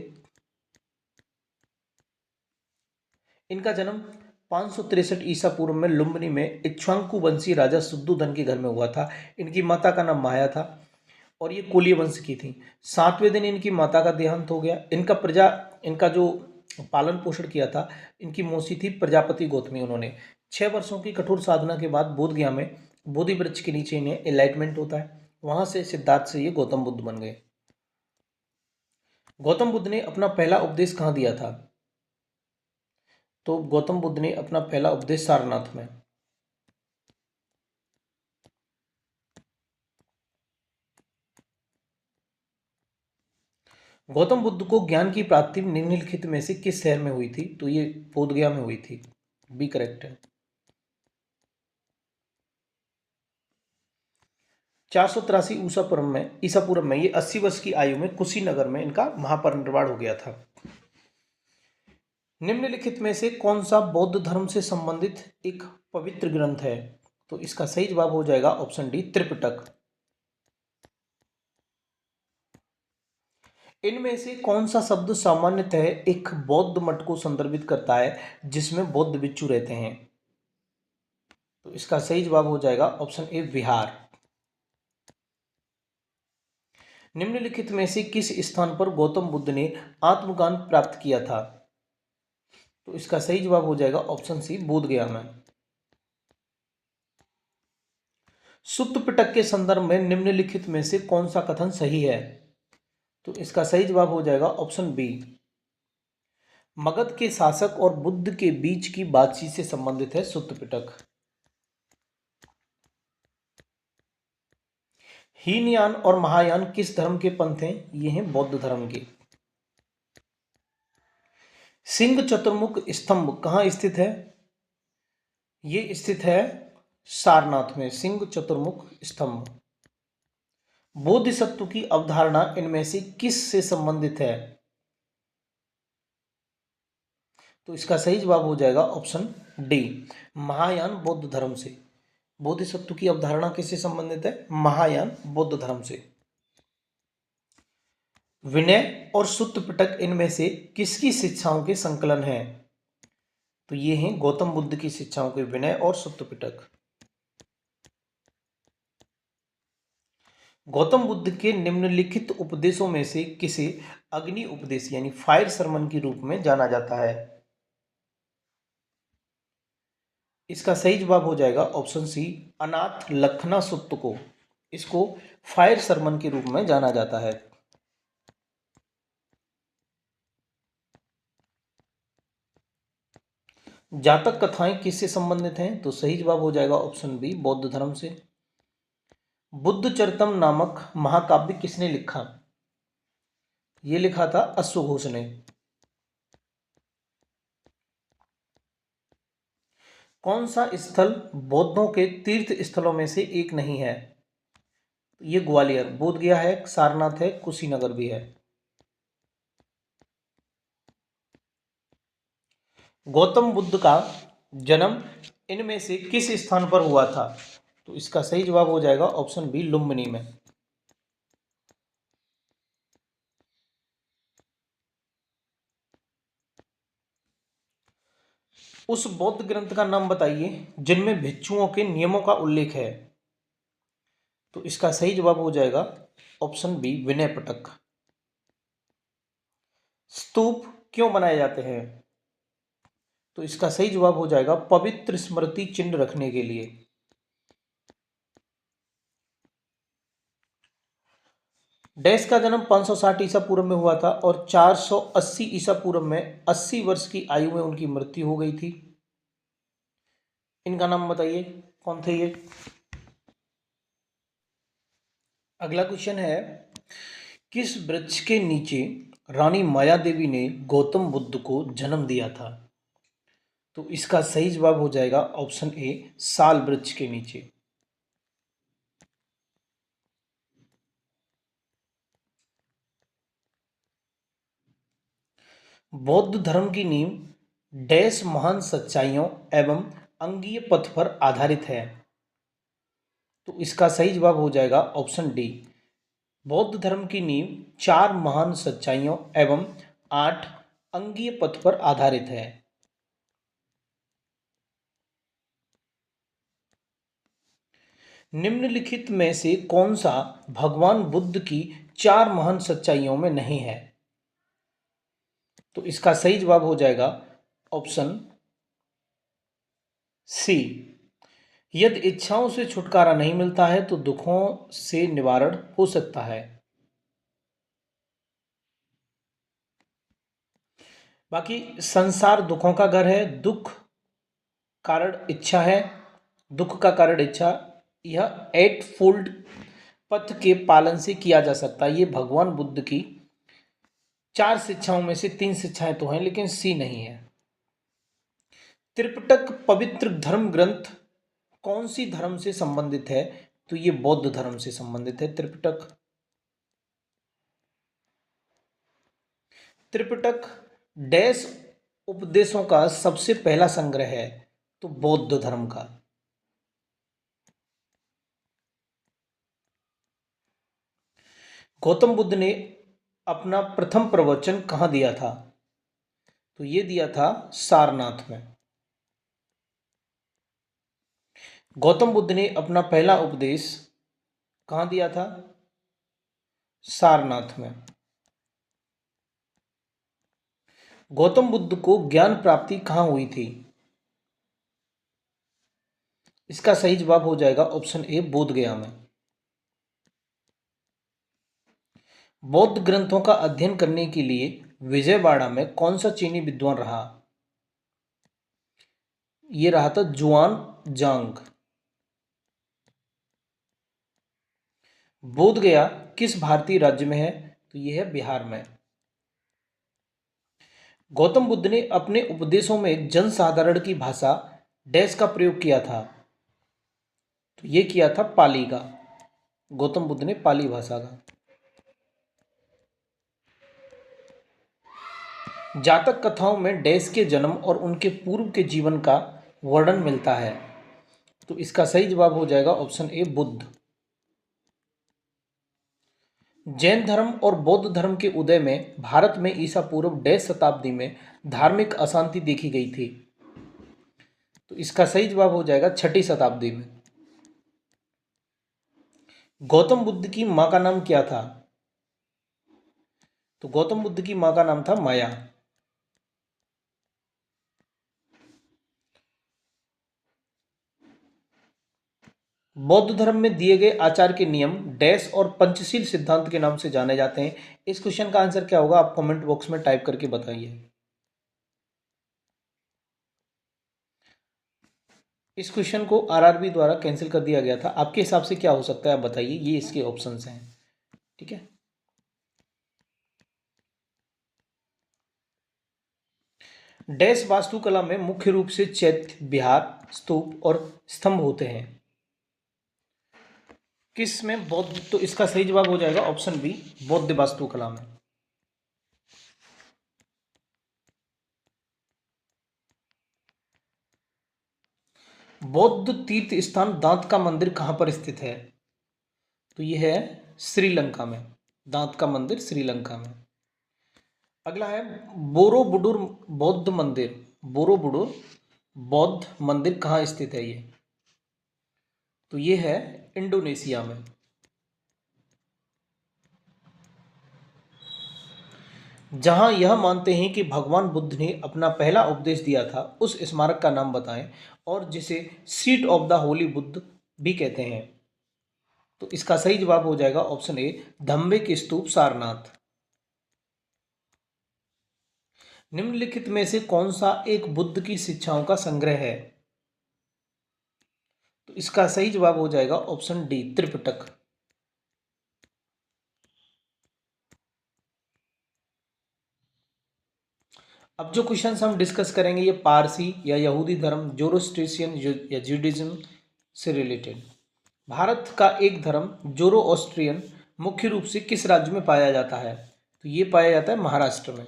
इनका जन्म 563 ईसा पूर्व में लुम्बिनी में इक्ष्वाकु वंशी राजा शुद्धोधन के घर में हुआ था। इनकी माता का नाम माया था और ये कोली वंश की थी। 7वें दिन इनकी माता का देहांत हो गया। इनका जो पालन पोषण किया था, इनकी मौसी थी प्रजापति गौतमी। उन्होंने 6 वर्षों की कठोर साधना के बाद बोध गया में बोधि वृक्ष के नीचे इन्हें एनलाइटमेंट होता है। वहां से सिद्धार्थ से ये गौतम बुद्ध बन गए। गौतम बुद्ध ने अपना पहला उपदेश कहाँ दिया था? तो गौतम बुद्ध ने अपना पहला उपदेश सारनाथ में। गौतम बुद्ध को ज्ञान की प्राप्ति निम्नलिखित में से किस शहर में हुई थी? तो ये बोधगया में हुई थी। बी करेक्ट है। 483 ईसा पूर्व में ये 80 वर्ष की आयु में कुशीनगर में इनका महापरिनिर्वाण हो गया था। निम्नलिखित में से कौन सा बौद्ध धर्म से संबंधित एक पवित्र ग्रंथ है? तो इसका सही जवाब हो जाएगा ऑप्शन डी, त्रिपिटक। इनमें से कौन सा शब्द सामान्यतः एक बौद्ध मठ को संदर्भित करता है जिसमें बौद्ध भिक्षु रहते हैं? तो इसका सही जवाब हो जाएगा ऑप्शन ए, विहार। निम्नलिखित में से किस स्थान पर गौतम बुद्ध ने आत्मज्ञान प्राप्त किया था? तो इसका सही जवाब हो जाएगा ऑप्शन सी, बोधगया में। सुत्त पिटक के संदर्भ में निम्नलिखित में से कौन सा कथन सही है? तो इसका सही जवाब हो जाएगा ऑप्शन बी, मगध के शासक और बुद्ध के बीच की बातचीत से संबंधित है सुत्त पिटक। हीनयान और महायान किस धर्म के पंथ हैं? ये हैं बौद्ध धर्म के। सिंह चतुर्मुख स्तंभ कहाँ स्थित है? ये स्थित है सारनाथ में, सिंह चतुर्मुख स्तंभ। बोधिसत्व की अवधारणा इनमें से किस से संबंधित है? तो इसका सही जवाब हो जाएगा ऑप्शन डी, महायान बौद्ध धर्म से। बोधिसत्व की अवधारणा किससे संबंधित है? महायान बौद्ध धर्म से। विनय और सुत्त पिटक इनमें से किसकी शिक्षाओं के संकलन है? तो ये हैं गौतम बुद्ध की शिक्षाओं के, विनय और सुत्त पिटक। गौतम बुद्ध के निम्नलिखित उपदेशों में से किसे अग्नि उपदेश यानी फायर सरमन के रूप में जाना जाता है? इसका सही जवाब हो जाएगा ऑप्शन सी, अनाथ लखना सुत्त को। इसको फायर सरमन के रूप में जाना जाता है। जातक कथाएं किससे संबंधित हैं? तो सही जवाब हो जाएगा ऑप्शन बी, बौद्ध धर्म से। बुद्ध चरितम नामक महाकाव्य किसने लिखा? ये लिखा था अश्वघोष ने। कौन सा स्थल बौद्धों के तीर्थ स्थलों में से एक नहीं है? ये ग्वालियर, बोध गया है, सारनाथ है, कुशीनगर भी है। गौतम बुद्ध का जन्म इनमें से किस स्थान पर हुआ था? तो इसका सही जवाब हो जाएगा ऑप्शन बी, लुम्बिनी में। उस बौद्ध ग्रंथ का नाम बताइए जिनमें भिक्षुओं के नियमों का उल्लेख है। तो इसका सही जवाब हो जाएगा ऑप्शन बी, विनय पिटक। स्तूप क्यों बनाए जाते हैं? तो इसका सही जवाब हो जाएगा पवित्र स्मृति चिन्ह रखने के लिए। डैश का जन्म 560 ईसा पूर्व में हुआ था और 480 ईसा पूर्व में 80 वर्ष की आयु में उनकी मृत्यु हो गई थी। इनका नाम बताइए, कौन थे ये? अगला क्वेश्चन है, किस वृक्ष के नीचे रानी माया देवी ने गौतम बुद्ध को जन्म दिया था? तो इसका सही जवाब हो जाएगा ऑप्शन ए, साल वृक्ष के नीचे। बौद्ध धर्म की नींव डैश महान सच्चाइयों एवं अंगीय पथ पर आधारित है। तो इसका सही जवाब हो जाएगा ऑप्शन डी, बौद्ध धर्म की नींव 4 महान सच्चाइयों एवं 8 अंगीय पथ पर आधारित है। निम्नलिखित में से कौन सा भगवान बुद्ध की 4 महान सच्चाइयों में नहीं है? तो इसका सही जवाब हो जाएगा ऑप्शन सी, यदि इच्छाओं से छुटकारा नहीं मिलता है तो दुखों से निवारण हो सकता है। बाकी संसार दुखों का घर है, दुख कारण इच्छा है, दुख का कारण इच्छा, यह 8 फोल्ड पथ के पालन से किया जा सकता है। ये भगवान बुद्ध की 4 शिक्षाओं में से 3 शिक्षाएं तो हैं लेकिन सी नहीं है। त्रिपिटक पवित्र धर्म ग्रंथ कौन सी धर्म से संबंधित है? तो ये बौद्ध धर्म से संबंधित है त्रिपिटक। त्रिपिटक डैश उपदेशों का सबसे पहला संग्रह है? तो बौद्ध धर्म का। गौतम बुद्ध ने अपना प्रथम प्रवचन कहाँ दिया था? तो ये दिया था सारनाथ में। गौतम बुद्ध ने अपना पहला उपदेश कहाँ दिया था? सारनाथ में। गौतम बुद्ध को ज्ञान प्राप्ति कहाँ हुई थी? इसका सही जवाब हो जाएगा ऑप्शन ए, बोध गया में। बौद्ध ग्रंथों का अध्ययन करने के लिए विजयवाड़ा में कौन सा चीनी विद्वान रहा? ये रहा था जुआन जांग। बोध गया किस भारतीय राज्य में है? तो यह है बिहार में। गौतम बुद्ध ने अपने उपदेशों में जनसाधारण की भाषा डैश का प्रयोग किया था? तो यह किया था पाली का। गौतम बुद्ध ने पाली भाषा का। जातक कथाओं में डैश के जन्म और उनके पूर्व के जीवन का वर्णन मिलता है? तो इसका सही जवाब हो जाएगा ऑप्शन ए, बुद्ध। जैन धर्म और बौद्ध धर्म के उदय में भारत में ईसा पूर्व डैश शताब्दी में धार्मिक अशांति देखी गई थी? तो इसका सही जवाब हो जाएगा 6ठी शताब्दी में। गौतम बुद्ध की माँ का नाम क्या था? तो गौतम बुद्ध की माँ का नाम था माया। बौद्ध धर्म में दिए गए आचार के नियम डैश और पंचशील सिद्धांत के नाम से जाने जाते हैं। इस क्वेश्चन का आंसर क्या होगा, आप कमेंट बॉक्स में टाइप करके बताइए। इस क्वेश्चन को आरआरबी द्वारा कैंसिल कर दिया गया था। आपके हिसाब से क्या हो सकता है, आप बताइए। ये इसके ऑप्शंस हैं, ठीक है। डैश वास्तुकला में मुख्य रूप से चैत्य, विहार, स्तूप और स्तंभ होते हैं। किस में? बौद्ध। तो इसका सही जवाब हो जाएगा ऑप्शन बी, बौद्ध वास्तुकला में। बौद्ध तीर्थ स्थान दांत का मंदिर कहाँ पर स्थित है? तो यह है श्रीलंका में। दांत का मंदिर श्रीलंका में। अगला है बोरोबुडुर बौद्ध मंदिर। बोरोबुडुर बौद्ध मंदिर कहाँ स्थित है ये? तो ये है इंडोनेशिया में। जहां यह मानते हैं कि भगवान बुद्ध ने अपना पहला उपदेश दिया था, उस स्मारक का नाम बताएं, और जिसे seat of the Holi Buddha भी कहते हैं। तो इसका सही जवाब हो जाएगा ऑप्शन ए, धम्बेक स्तूप सारनाथ। निम्नलिखित में से कौन सा एक बुद्ध की शिक्षाओं का संग्रह है? तो इसका सही जवाब हो जाएगा ऑप्शन डी, त्रिपिटक। अब जो क्वेश्चन हम डिस्कस करेंगे ये पारसी या यहूदी धर्म, जोरोस्ट्रिशियन या ज्यूडिज्म से रिलेटेड। भारत का एक धर्म जोरोस्ट्रियन मुख्य रूप से किस राज्य में पाया जाता है? तो ये पाया जाता है महाराष्ट्र में।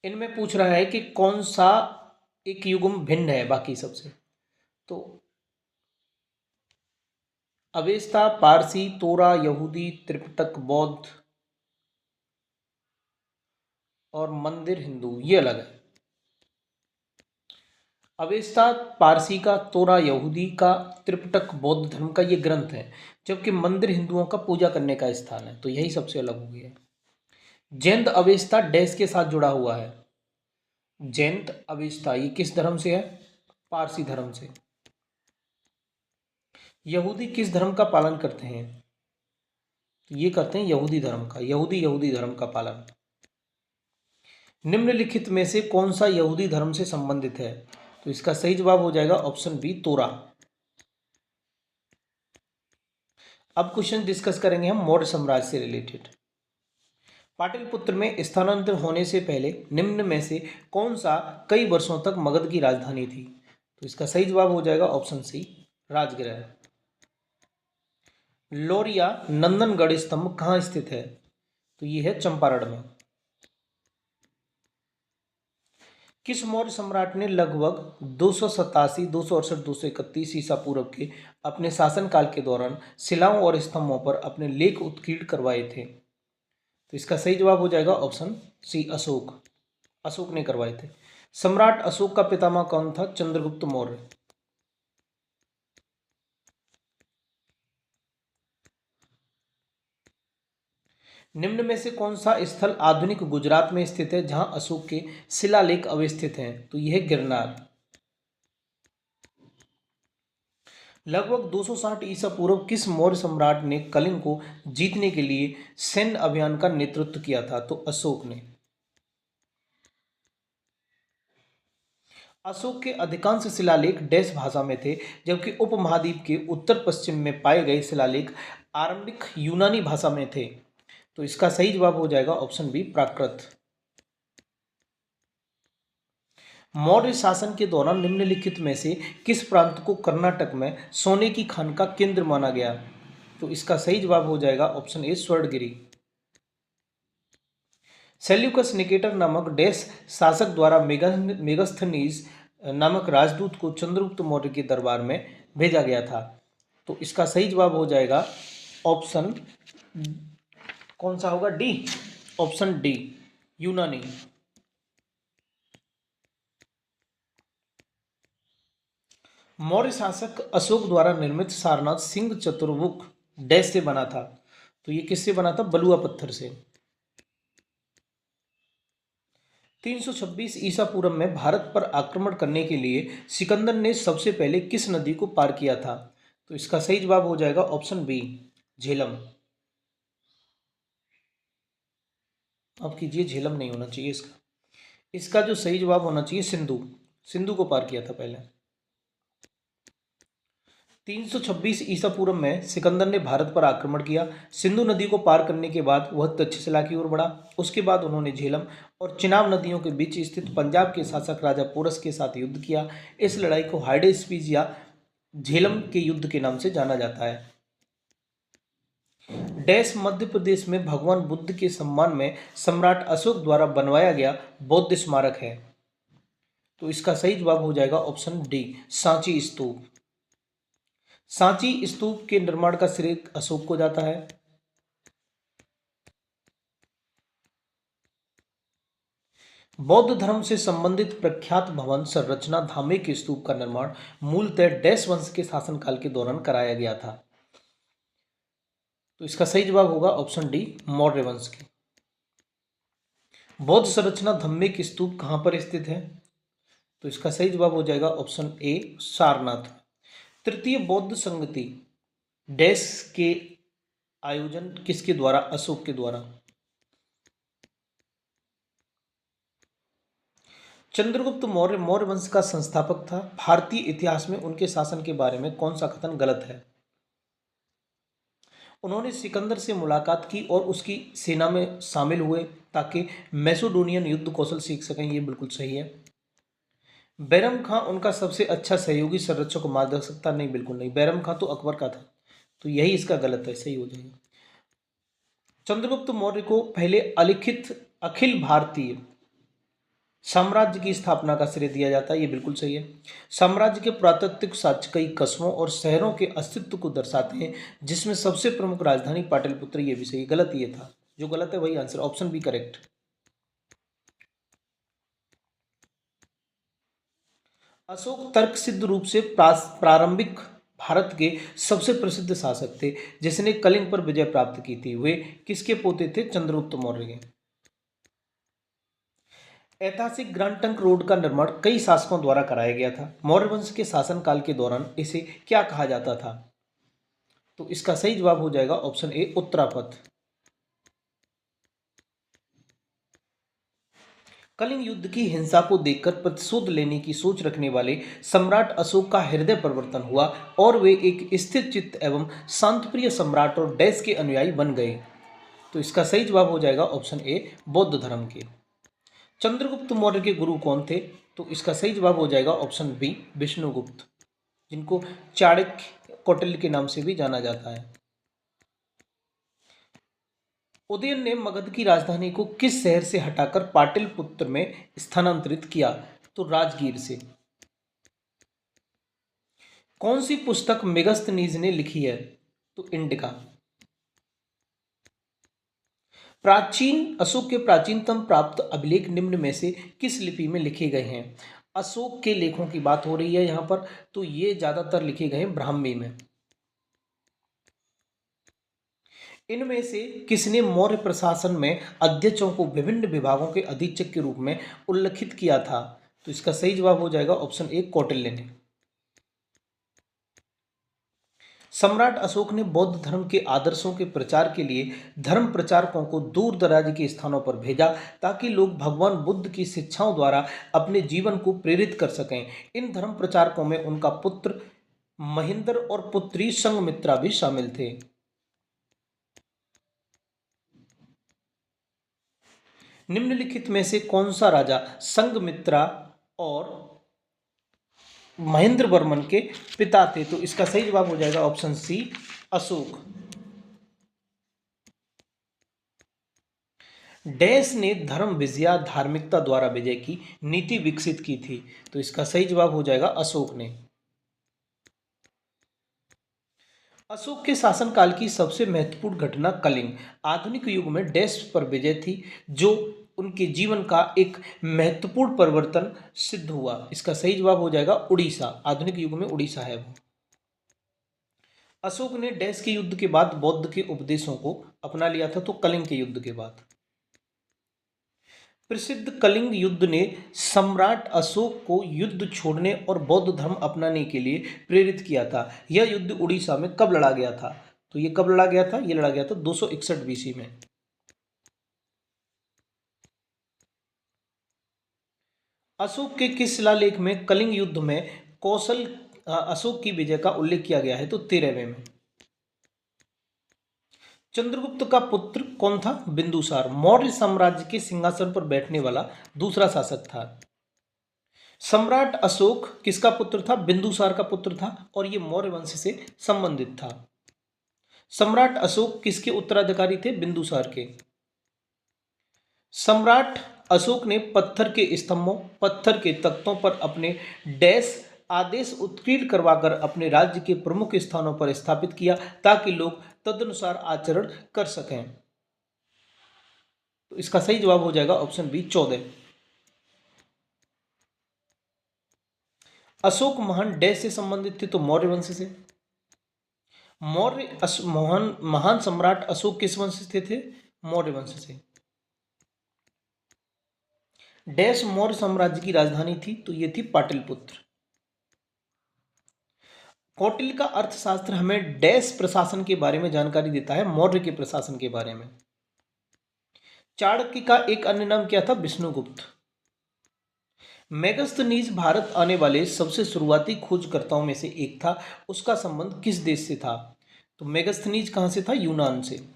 इनमें पूछ रहा है कि कौन सा एक युग्म भिन्न है बाकी सबसे। तो अवेस्ता, पारसी, तोरा, यहूदी, त्रिपिटक, बौद्ध और मंदिर हिंदू, ये अलग है। अवेस्ता पारसी का, तोरा यहूदी का, त्रिपिटक बौद्ध धर्म का ये ग्रंथ है, जबकि मंदिर हिंदुओं का पूजा करने का स्थान है। तो यही सबसे अलग हो गया है। जैन अवेस्ता डैश के साथ जुड़ा हुआ है। जैन अवेस्ता ये किस धर्म से है? पारसी धर्म से। यहूदी किस धर्म का पालन करते हैं? तो ये करते हैं यहूदी धर्म का। यहूदी धर्म का पालन। निम्नलिखित में से कौन सा यहूदी धर्म से संबंधित है? तो इसका सही जवाब हो जाएगा ऑप्शन बी, तोरा। अब क्वेश्चन डिस्कस करेंगे हम मौर्य साम्राज्य से रिलेटेड। पाटलिपुत्र में स्थानांतरण होने से पहले निम्न में से कौन सा कई वर्षों तक मगध की राजधानी थी? तो इसका सही जवाब हो जाएगा ऑप्शन सी, राजगृह। लौरिया नंदनगढ़ स्तंभ कहाँ स्थित है? तो ये है चंपारण में। किस मौर्य सम्राट ने लगभग 287, 268, 231 ईसा पूर्व के अपने शासनकाल के दौरान शिलाओं और स्तंभों पर अपने लेख उत्कीर्ण करवाए थे? तो इसका सही जवाब हो जाएगा ऑप्शन सी, अशोक। अशोक ने करवाए थे। सम्राट अशोक का पितामह कौन था? चंद्रगुप्त मौर्य। निम्न में से कौन सा स्थल आधुनिक गुजरात में स्थित है जहां अशोक के शिलालेख अवस्थित हैं? तो यह गिरनार। लगभग 260 ईसा पूर्व किस मौर्य सम्राट ने कलिंग को जीतने के लिए सैन्य अभियान का नेतृत्व किया था? तो अशोक ने। अशोक के अधिकांश शिलालेख डैश भाषा में थे, जबकि उपमहाद्वीप के उत्तर पश्चिम में पाए गए शिलालेख आरंभिक यूनानी भाषा में थे। तो इसका सही जवाब हो जाएगा ऑप्शन बी, प्राकृत। मौर्य शासन के दौरान निम्नलिखित में से किस प्रांत को कर्नाटक में सोने की खान का केंद्र माना गया? तो इसका सही जवाब हो जाएगा option A, Swarnagiri. Seleucus Nicator नामक डैश शासक द्वारा मेगास्थनीज नामक राजदूत को चंद्रगुप्त मौर्य के दरबार में भेजा गया था। तो इसका सही जवाब हो जाएगा ऑप्शन कौन सा होगा? डी, ऑप्शन डी, यूनानी। मौर्य शासक अशोक द्वारा निर्मित सारनाथ सिंह चतुर्मुख डैश से बना था? तो ये किससे बना था? बलुआ पत्थर से। 326 ईसा पूर्व में भारत पर आक्रमण करने के लिए सिकंदर ने सबसे पहले किस नदी को पार किया था? तो इसका सही जवाब हो जाएगा ऑप्शन बी, झेलम। अब कीजिए, झेलम नहीं होना चाहिए इसका। इसका जो सही जवाब होना चाहिए सिंधु। सिंधु को पार किया था पहले। 326 ईसा पूर्व में सिकंदर ने भारत पर आक्रमण किया। सिंधु नदी को पार करने के बाद वह तक्षशिला की ओर बढ़ा। उसके बाद उन्होंने झेलम और चिनाब नदियों के बीच स्थित पंजाब के शासक राजा पोरस के साथ युद्ध किया। इस लड़ाई को हाइडेस्पीज या झेलम के युद्ध के नाम से जाना जाता है। डैश मध्य प्रदेश में भगवान बुद्ध के सम्मान में सम्राट अशोक द्वारा बनवाया गया बौद्ध स्मारक है? तो इसका सही जवाब हो जाएगा ऑप्शन डी, सांची स्तूप। सांची स्तूप के निर्माण का श्रेय अशोक को जाता है। बौद्ध धर्म से संबंधित प्रख्यात भवन संरचना धामे के स्तूप का निर्माण मूलतः डैश वंश के शासनकाल के दौरान कराया गया था? तो इसका सही जवाब होगा ऑप्शन डी, मौर्य वंश की। बौद्ध संरचना धम्मे की स्तूप कहां पर स्थित है? तो इसका सही जवाब हो जाएगा ऑप्शन ए, सारनाथ। तृतीय बौद्ध संगति डैश के आयोजन किसके द्वारा? अशोक के द्वारा। चंद्रगुप्त मौर्य मौर्य वंश का संस्थापक था। भारतीय इतिहास में उनके शासन के बारे में कौन सा कथन गलत है? उन्होंने सिकंदर से मुलाकात की और उसकी सेना में शामिल हुए ताकि मैसेडोनियन युद्ध कौशल सीख सकें, ये बिल्कुल सही है। बैरम खां उनका सबसे अच्छा सहयोगी संरक्षक मार्गदर्शक था? नहीं, बिल्कुल नहीं। बैरम खां तो अकबर का था, तो यही इसका गलत है, सही हो जाएगा। चंद्रगुप्त मौर्य को पहले अलिखित अखिल भारतीय साम्राज्य की स्थापना का श्रेय दिया जाता है, ये बिल्कुल सही है। साम्राज्य के पुरातात्विक साक्ष्य कई कस्बों और शहरों के अस्तित्व को दर्शाते हैं, जिसमें सबसे प्रमुख राजधानी पाटलिपुत्र, ये भी सही। गलत ये था, जो गलत है वही answer, option B correct. Ashok तर्क सिद्ध रूप से प्रारंभिक भारत के सबसे प्रसिद्ध शासक थे जिसने कलिंग पर विजय प्राप्त की थी। वे किसके पोते थे? चंद्रगुप्त मौर्य के। ऐतिहासिक ग्रैंड ट्रंक रोड का निर्माण कई शासकों द्वारा कराया गया था। मौर्य वंश के शासनकाल के दौरान इसे क्या कहा जाता था? तो इसका सही जवाब हो जाएगा ऑप्शन ए, उत्तरापथ। कलिंग युद्ध की हिंसा को देखकर प्रतिशोध लेने की सोच रखने वाले सम्राट अशोक का हृदय परिवर्तन हुआ और वे एक स्थिर चित्त एवं शांतप्रिय सम्राट और डैश के अनुयायी बन गए। तो इसका सही जवाब हो जाएगा ऑप्शन ए, बौद्ध धर्म के। चंद्रगुप्त मौर्य के गुरु कौन थे? तो इसका सही जवाब हो जाएगा ऑप्शन बी, विष्णुगुप्त, जिनको चाणक्य कौटिल्य के नाम से भी जाना जाता है। उदयन ने मगध की राजधानी को किस शहर से हटाकर पाटलिपुत्र में स्थानांतरित किया? तो राजगीर से। कौन सी पुस्तक मेगस्थनीज ने लिखी है? तो इंडिका। प्राचीन अशोक के प्राचीनतम प्राप्त अभिलेख निम्न में से किस लिपि में लिखे गए हैं? अशोक के लेखों की बात हो रही है यहां पर, तो ये ज्यादातर लिखे गए हैं ब्राह्मी में। इनमें से किसने मौर्य प्रशासन में अध्यक्षों को विभिन्न विभागों के अधीक्षक के रूप में उल्लिखित किया था? तो इसका सही जवाब हो जाएगा ऑप्शन ए, कौटिल्य ने। सम्राट अशोक ने बौद्ध धर्म के आदर्शों के प्रचार के लिए धर्म प्रचारकों को दूर दराज के स्थानों पर भेजा ताकि लोग भगवान बुद्ध की शिक्षाओं द्वारा अपने जीवन को प्रेरित कर सकें। इन धर्म प्रचारकों में उनका पुत्र महेंद्र और पुत्री संघमित्रा भी शामिल थे। निम्नलिखित में से कौन सा राजा संघमित्रा और महेंद्र वर्मन के पिता थे? तो इसका सही जवाब हो जाएगा ऑप्शन सी, अशोक। डैश ने धर्म विजया धार्मिकता द्वारा विजय की नीति विकसित की थी? तो इसका सही जवाब हो जाएगा अशोक ने। अशोक के शासनकाल की सबसे महत्वपूर्ण घटना कलिंग आधुनिक युग में डैश पर विजय थी, जो उनके जीवन का एक महत्वपूर्ण परिवर्तन सिद्ध हुआ। इसका सही जवाब हो जाएगा उड़ीसा। आधुनिक युग में उड़ीसा है वो। अशोक ने डैश के युद्ध के बाद बौद्ध के उपदेशों को अपना लिया था, तो कलिंग के युद्ध के बाद। प्रसिद्ध कलिंग युद्ध ने सम्राट अशोक को युद्ध छोड़ने और बौद्ध धर्म अपनाने के लिए प्रेरित किया था। यह युद्ध उड़ीसा में कब लड़ा गया था? तो ये कब लड़ा गया था? ये लड़ा गया था 261 बीसी में। अशोक के किस शिलालेख में कलिंग युद्ध में कौशल अशोक की विजय का उल्लेख किया गया है? तो 13वें में। चंद्रगुप्त का पुत्र कौन था? बिंदुसार। मौर्य साम्राज्य के सिंहासन पर बैठने वाला दूसरा शासक था। सम्राट अशोक किसका पुत्र था? बिंदुसार का पुत्र था और ये मौर्य वंश से संबंधित था। सम्राट अशोक किसके उत्तराधिकारी थे? बिंदुसार के। सम्राट अशोक ने पत्थर के स्तंभों, पत्थर के तख्तों पर अपने डैश आदेश उत्कीर्ण करवाकर अपने राज्य के प्रमुख स्थानों पर स्थापित किया ताकि लोग तदनुसार आचरण कर सकें। तो इसका सही जवाब हो जाएगा ऑप्शन बी 14। अशोक महान डैश से संबंधित थे? तो मौर्य वंश से। महान सम्राट अशोक किस वंश से थे? मौर्य वंश से। डैश मौर्य साम्राज्य की राजधानी थी? तो ये थी पाटलिपुत्र। कौटिल्य का अर्थशास्त्र हमें डैश प्रशासन के बारे में जानकारी देता है? मौर्य के प्रशासन के बारे में। चाणक्य का एक अन्य नाम क्या था? विष्णुगुप्त। मेगस्थनीज भारत आने वाले सबसे शुरुआती खोजकर्ताओं में से एक था। उसका संबंध किस देश से था? तो मेगस्थनीज कहां से था? यूनान से।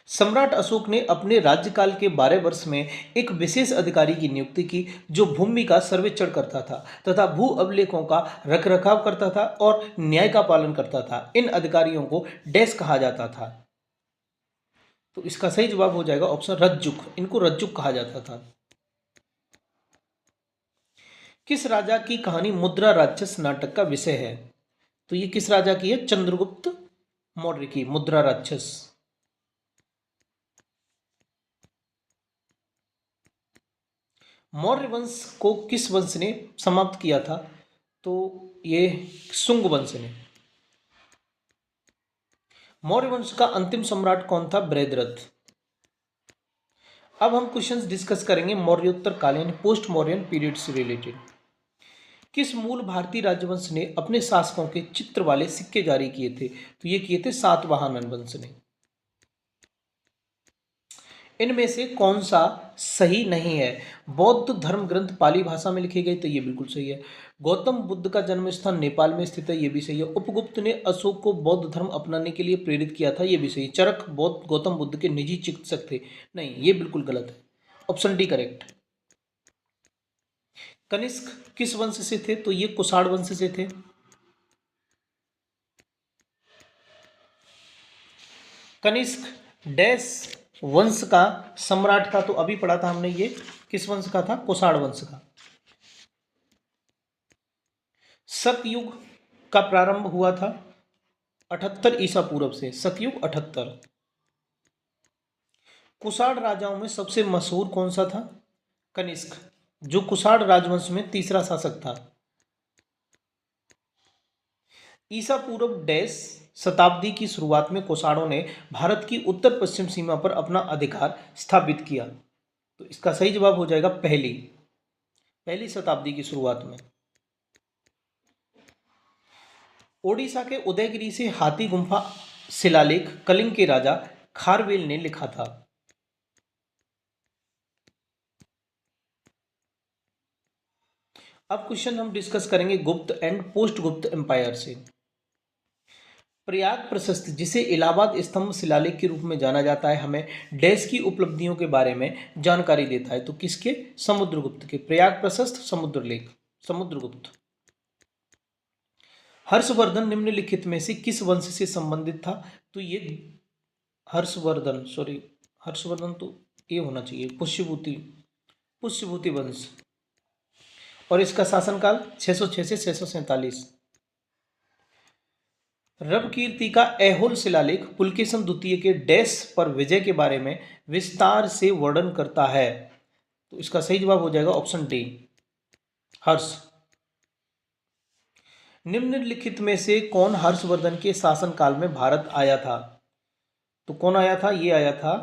सम्राट अशोक ने अपने राज्यकाल के 12 वर्ष में एक विशेष अधिकारी की नियुक्ति की जो भूमि का सर्वेक्षण करता था तथा भू अभिलेखों का रखरखाव करता था और न्याय का पालन करता था। इन अधिकारियों को डैश कहा जाता था? तो इसका सही जवाब हो जाएगा ऑप्शन रज्जुक। इनको रज्जुक कहा जाता था। किस राजा की कहानी मुद्रा राक्षस नाटक का विषय है? तो ये किस राजा की है? चंद्रगुप्त मौर्य की मुद्रा राक्षस। मौर्य वंश को किस वंश ने समाप्त किया था? तो ये शुंग वंश ने। मौर्य वंश का अंतिम सम्राट कौन था? बृहद्रथ। अब हम क्वेश्चंस डिस्कस करेंगे मौर्योत्तर कालीन पोस्ट मौर्यन पीरियड से रिलेटेड। किस मूल भारतीय राजवंश ने अपने शासकों के चित्र वाले सिक्के जारी किए थे? तो ये किए थे सातवाहन वंश ने। इनमें से कौन सा सही नहीं है? बौद्ध धर्म ग्रंथ पाली भाषा में लिखे गए? तो ये बिल्कुल सही है। गौतम बुद्ध का जन्म स्थान नेपाल में स्थित है? ये भी सही है। उपगुप्त ने अशोक को बौद्ध धर्म अपनाने के लिए प्रेरित किया था? ये भी सही है। चरक बौद्ध गौतम बुद्ध के निजी चिकित्सक थे? नहीं, ये बिल्कुल गलत है। Option D correct. कनिष्क किस वंश से थे? तो ये कुषाण वंश से थे। कनिष्क डैश वंश का सम्राट था? तो अभी पढ़ा था हमने, ये किस वंश का था? कुषाण वंश का। शक युग का प्रारंभ हुआ था 78 ईसा पूर्व से। शकयुग 78। कुषाण राजाओं में सबसे मशहूर कौन सा था? कनिष्क, जो कुषाण राजवंश में तीसरा शासक था। ईसा पूर्व डैश शताब्दी की शुरुआत में कुषाणों ने भारत की उत्तर पश्चिम सीमा पर अपना अधिकार स्थापित किया? तो इसका सही जवाब हो जाएगा पहली शताब्दी की शुरुआत में। ओडिशा के उदयगिरी से हाथी गुम्फा शिलालेख कलिंग के राजा खारवेल ने लिखा था? अब क्वेश्चन हम डिस्कस करेंगे गुप्त एंड पोस्ट गुप्त एम्पायर से। प्रयाग प्रशस्ति, जिसे इलाहाबाद स्तंभ शिलालेख के रूप में जाना जाता है, हमें डैश की उपलब्धियों के बारे में जानकारी देता है? तो किसके? समुद्रगुप्त के। प्रयाग प्रशस्त समुद्रलेख समुद्रगुप्त। हर्षवर्धन निम्नलिखित में से किस वंश से संबंधित था? तो ये हर्षवर्धन तो ये होना चाहिए पुष्यभूति वंश। और इसका शासनकाल 606 से 647। रविकीर्ति का ऐहोल शिलालेख पुलकेशन द्वितीय के डैश पर विजय के बारे में विस्तार से वर्णन करता है। तो इसका सही जवाब हो जाएगा ऑप्शन डी, हर्ष। निम्नलिखित में से कौन हर्षवर्धन के शासनकाल में भारत आया था? तो कौन आया था? ये आया था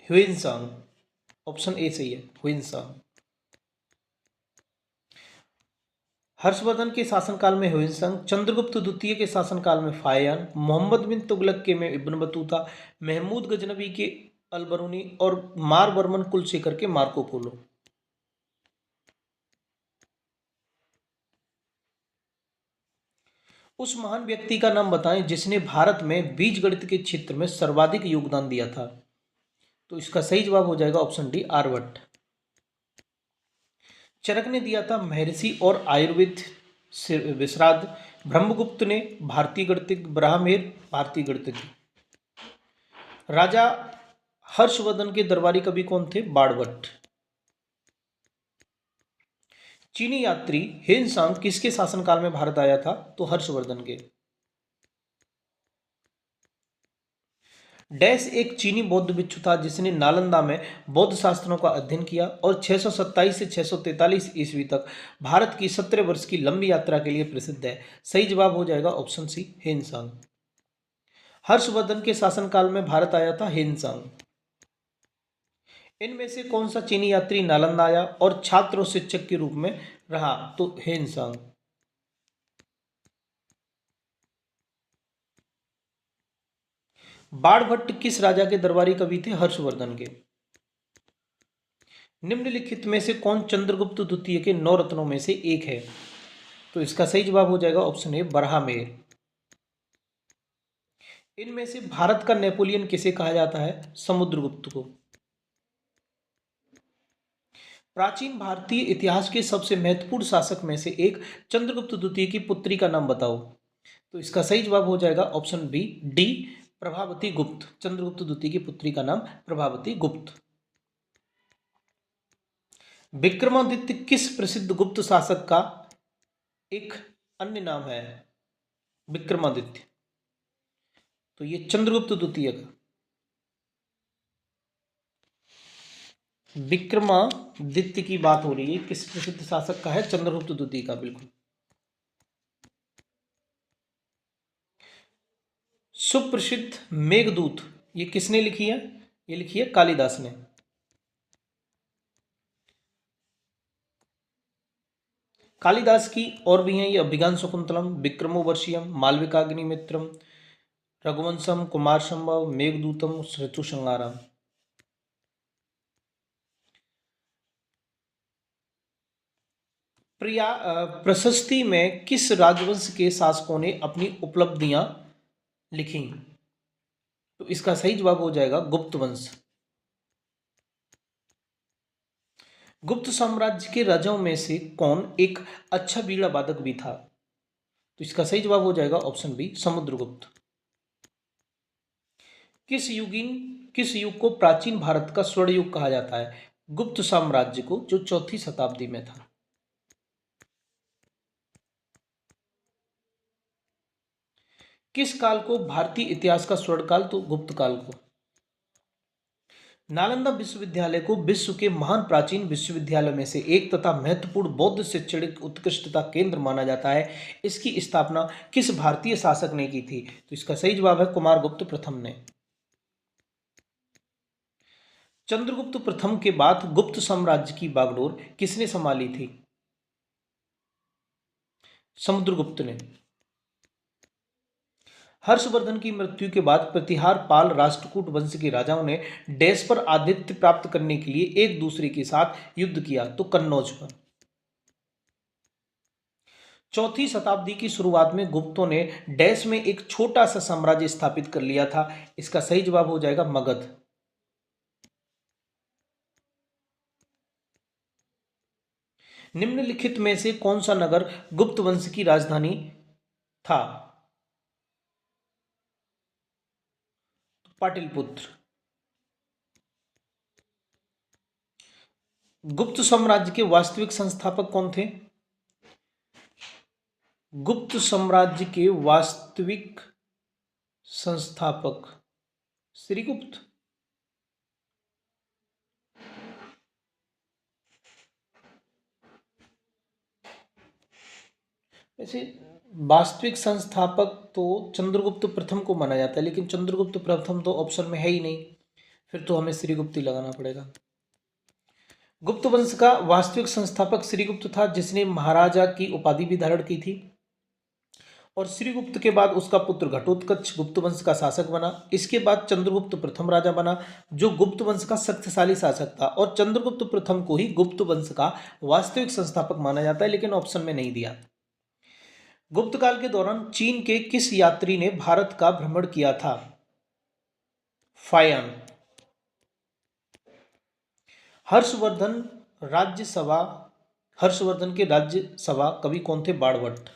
ह्वेनसांग। ऑप्शन ए सही है, ह्वेनसांग। हर्षवर्धन के शासनकाल में ह्वेनसांग, चंद्रगुप्त द्वितीय के शासनकाल में फाहियान, मोहम्मद बिन तुगलक के में इब्न बतूता, महमूद गजनबी के अलबरूनी और मारवर्मन कुलशेखर के मार्को पोलो। उस महान व्यक्ति का नाम बताएं जिसने भारत में बीजगणित के क्षेत्र में सर्वाधिक योगदान दिया था। तो इसका सही जवाब हो जाएगा ऑप्शन डी, आर्यभट्ट। चरक ने दिया था महर्षि और आयुर्वेद से विश्राद्ध। ब्रह्मगुप्त ने भारतीय गणितज्ञ, ब्राह्मेर भारतीय गणितज्ञ। राजा हर्षवर्धन के दरबारी कवि कौन थे? बाणभट्ट। चीनी यात्री हेनसांग किसके शासनकाल में भारत आया था? तो हर्षवर्धन के। डैश एक चीनी बौद्ध भिक्षु था जिसने नालंदा में बौद्ध शास्त्रों का अध्ययन किया और 627 से 643 ईस्वी तक भारत की 17 वर्ष की लंबी यात्रा के लिए प्रसिद्ध है। सही जवाब हो जाएगा ऑप्शन सी, हेनसांग। हर्षवर्धन के शासनकाल में भारत आया था हेनसांग। इनमें से कौन सा चीनी यात्री नालंदा आया और छात्र और शिक्षक के रूप में रहा? तो हेनसांग। बाणभट्ट किस राजा के दरबारी कवि थे? हर्षवर्धन के। निम्नलिखित में से कौन चंद्रगुप्त द्वितीय के 9 रत्नों में से एक है? तो इसका सही जवाब हो जाएगा ऑप्शन ए, बरहामेर। इनमें से भारत का नेपोलियन किसे कहा जाता है? समुद्रगुप्त को। प्राचीन भारतीय इतिहास के सबसे महत्वपूर्ण शासक में से एक चंद्रगुप्त द्वितीय की पुत्री का नाम बताओ। तो इसका सही जवाब हो जाएगा ऑप्शन बी, डी, प्रभावती गुप्त। चंद्रगुप्त द्वितीय की पुत्री का नाम प्रभावती गुप्त। विक्रमादित्य किस प्रसिद्ध गुप्त शासक का एक अन्य नाम है? विक्रमादित्य। तो ये चंद्रगुप्त द्वितीय का। विक्रमादित्य की बात हो रही है, किस प्रसिद्ध शासक का है? चंद्रगुप्त द्वितीय का, बिल्कुल। सुप्रसिद्ध मेघदूत ये किसने लिखी है? ये लिखी है कालिदास ने। कालिदास की और भी हैं ये, अभिज्ञान शकुंतलम, विक्रमोर्वशीयम, मालविकाग्निमित्रम, रघुवंशम, कुमार संभव, मेघदूतम, ऋतुसंहारम। प्रशस्ति में किस राजवंश के शासकों ने अपनी उपलब्धियां लिखी? तो इसका सही जवाब हो जाएगा गुप्त वंश। गुप्त साम्राज्य के राजाओं में से कौन एक अच्छा बीड़ा वादक भी था? तो इसका सही जवाब हो जाएगा ऑप्शन बी, समुद्रगुप्त। किस युग को प्राचीन भारत का स्वर्ण युग कहा जाता है? गुप्त साम्राज्य को, जो 4वीं शताब्दी में था। किस काल को भारतीय इतिहास का स्वर्ण काल? तो गुप्त काल को। नालंदा विश्वविद्यालय को विश्व के महान प्राचीन विश्वविद्यालय में से एक तथा महत्वपूर्ण बौद्ध शैक्षणिक उत्कृष्टता केंद्र माना जाता है। इसकी स्थापना किस भारतीय शासक ने की थी? तो इसका सही जवाब है कुमारगुप्त प्रथम ने। चंद्रगुप्त प्रथम के बाद गुप्त साम्राज्य की बागडोर किसने संभाली थी? समुद्रगुप्त ने। हर्षवर्धन की मृत्यु के बाद प्रतिहार पाल राष्ट्रकूट वंश के राजाओं ने डैश पर आधिपत्य प्राप्त करने के लिए एक दूसरे के साथ युद्ध किया? तो कन्नौज पर। 4वीं शताब्दी की शुरुआत में गुप्तों ने डैश में एक छोटा सा साम्राज्य स्थापित कर लिया था। इसका सही जवाब हो जाएगा मगध। निम्नलिखित में से कौन सा नगर गुप्त वंश की राजधानी था? पाटलिपुत्र। गुप्त साम्राज्य के वास्तविक संस्थापक कौन थे? गुप्त साम्राज्य के वास्तविक संस्थापक श्रीगुप्त। वैसे वास्तविक संस्थापक तो चंद्रगुप्त प्रथम को माना जाता है, लेकिन चंद्रगुप्त प्रथम तो ऑप्शन में है ही नहीं, फिर तो हमें श्रीगुप्त ही लगाना पड़ेगा। गुप्त वंश का वास्तविक संस्थापक श्रीगुप्त था, जिसने महाराजा की उपाधि भी धारण की थी। और श्रीगुप्त के बाद उसका पुत्र घटोत्कच गुप्त वंश का शासक बना। इसके बाद चंद्रगुप्त प्रथम राजा बना, जो गुप्त वंश का शक्तिशाली शासक था। और चंद्रगुप्त प्रथम को ही गुप्त वंश का वास्तविक संस्थापक माना जाता है, लेकिन ऑप्शन में नहीं दिया। गुप्त काल के दौरान चीन के किस यात्री ने भारत का भ्रमण किया था? फायन। हर्षवर्धन राज्यसभा हर्षवर्धन के राज्यसभा कवि कौन थे? बाणभट्ट।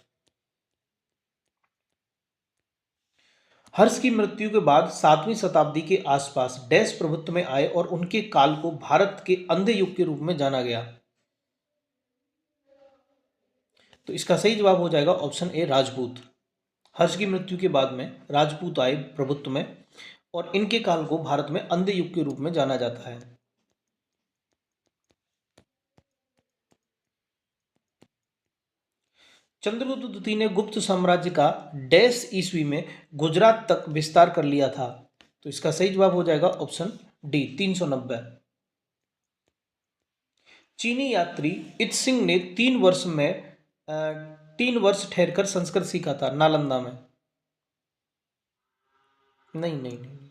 हर्ष की मृत्यु के बाद 7वीं शताब्दी के आसपास डैश प्रभुत्व में आए और उनके काल को भारत के अंधे युग के रूप में जाना गया। तो इसका सही जवाब हो जाएगा ऑप्शन ए, राजपूत। हर्ष की मृत्यु के बाद में राजपूत आए प्रभुत्व में, और इनके काल को भारत में अंधे युग के रूप में जाना जाता है। चंद्रगुप्त द्वितीय ने गुप्त साम्राज्य का डैश ईस्वी में गुजरात तक विस्तार कर लिया था। तो इसका सही जवाब हो जाएगा ऑप्शन डी, 390। चीनी यात्री इत्सिंग ने 3 वर्ष ठहरकर संस्कृत सीखा था नालंदा में। नहीं नहीं नहीं,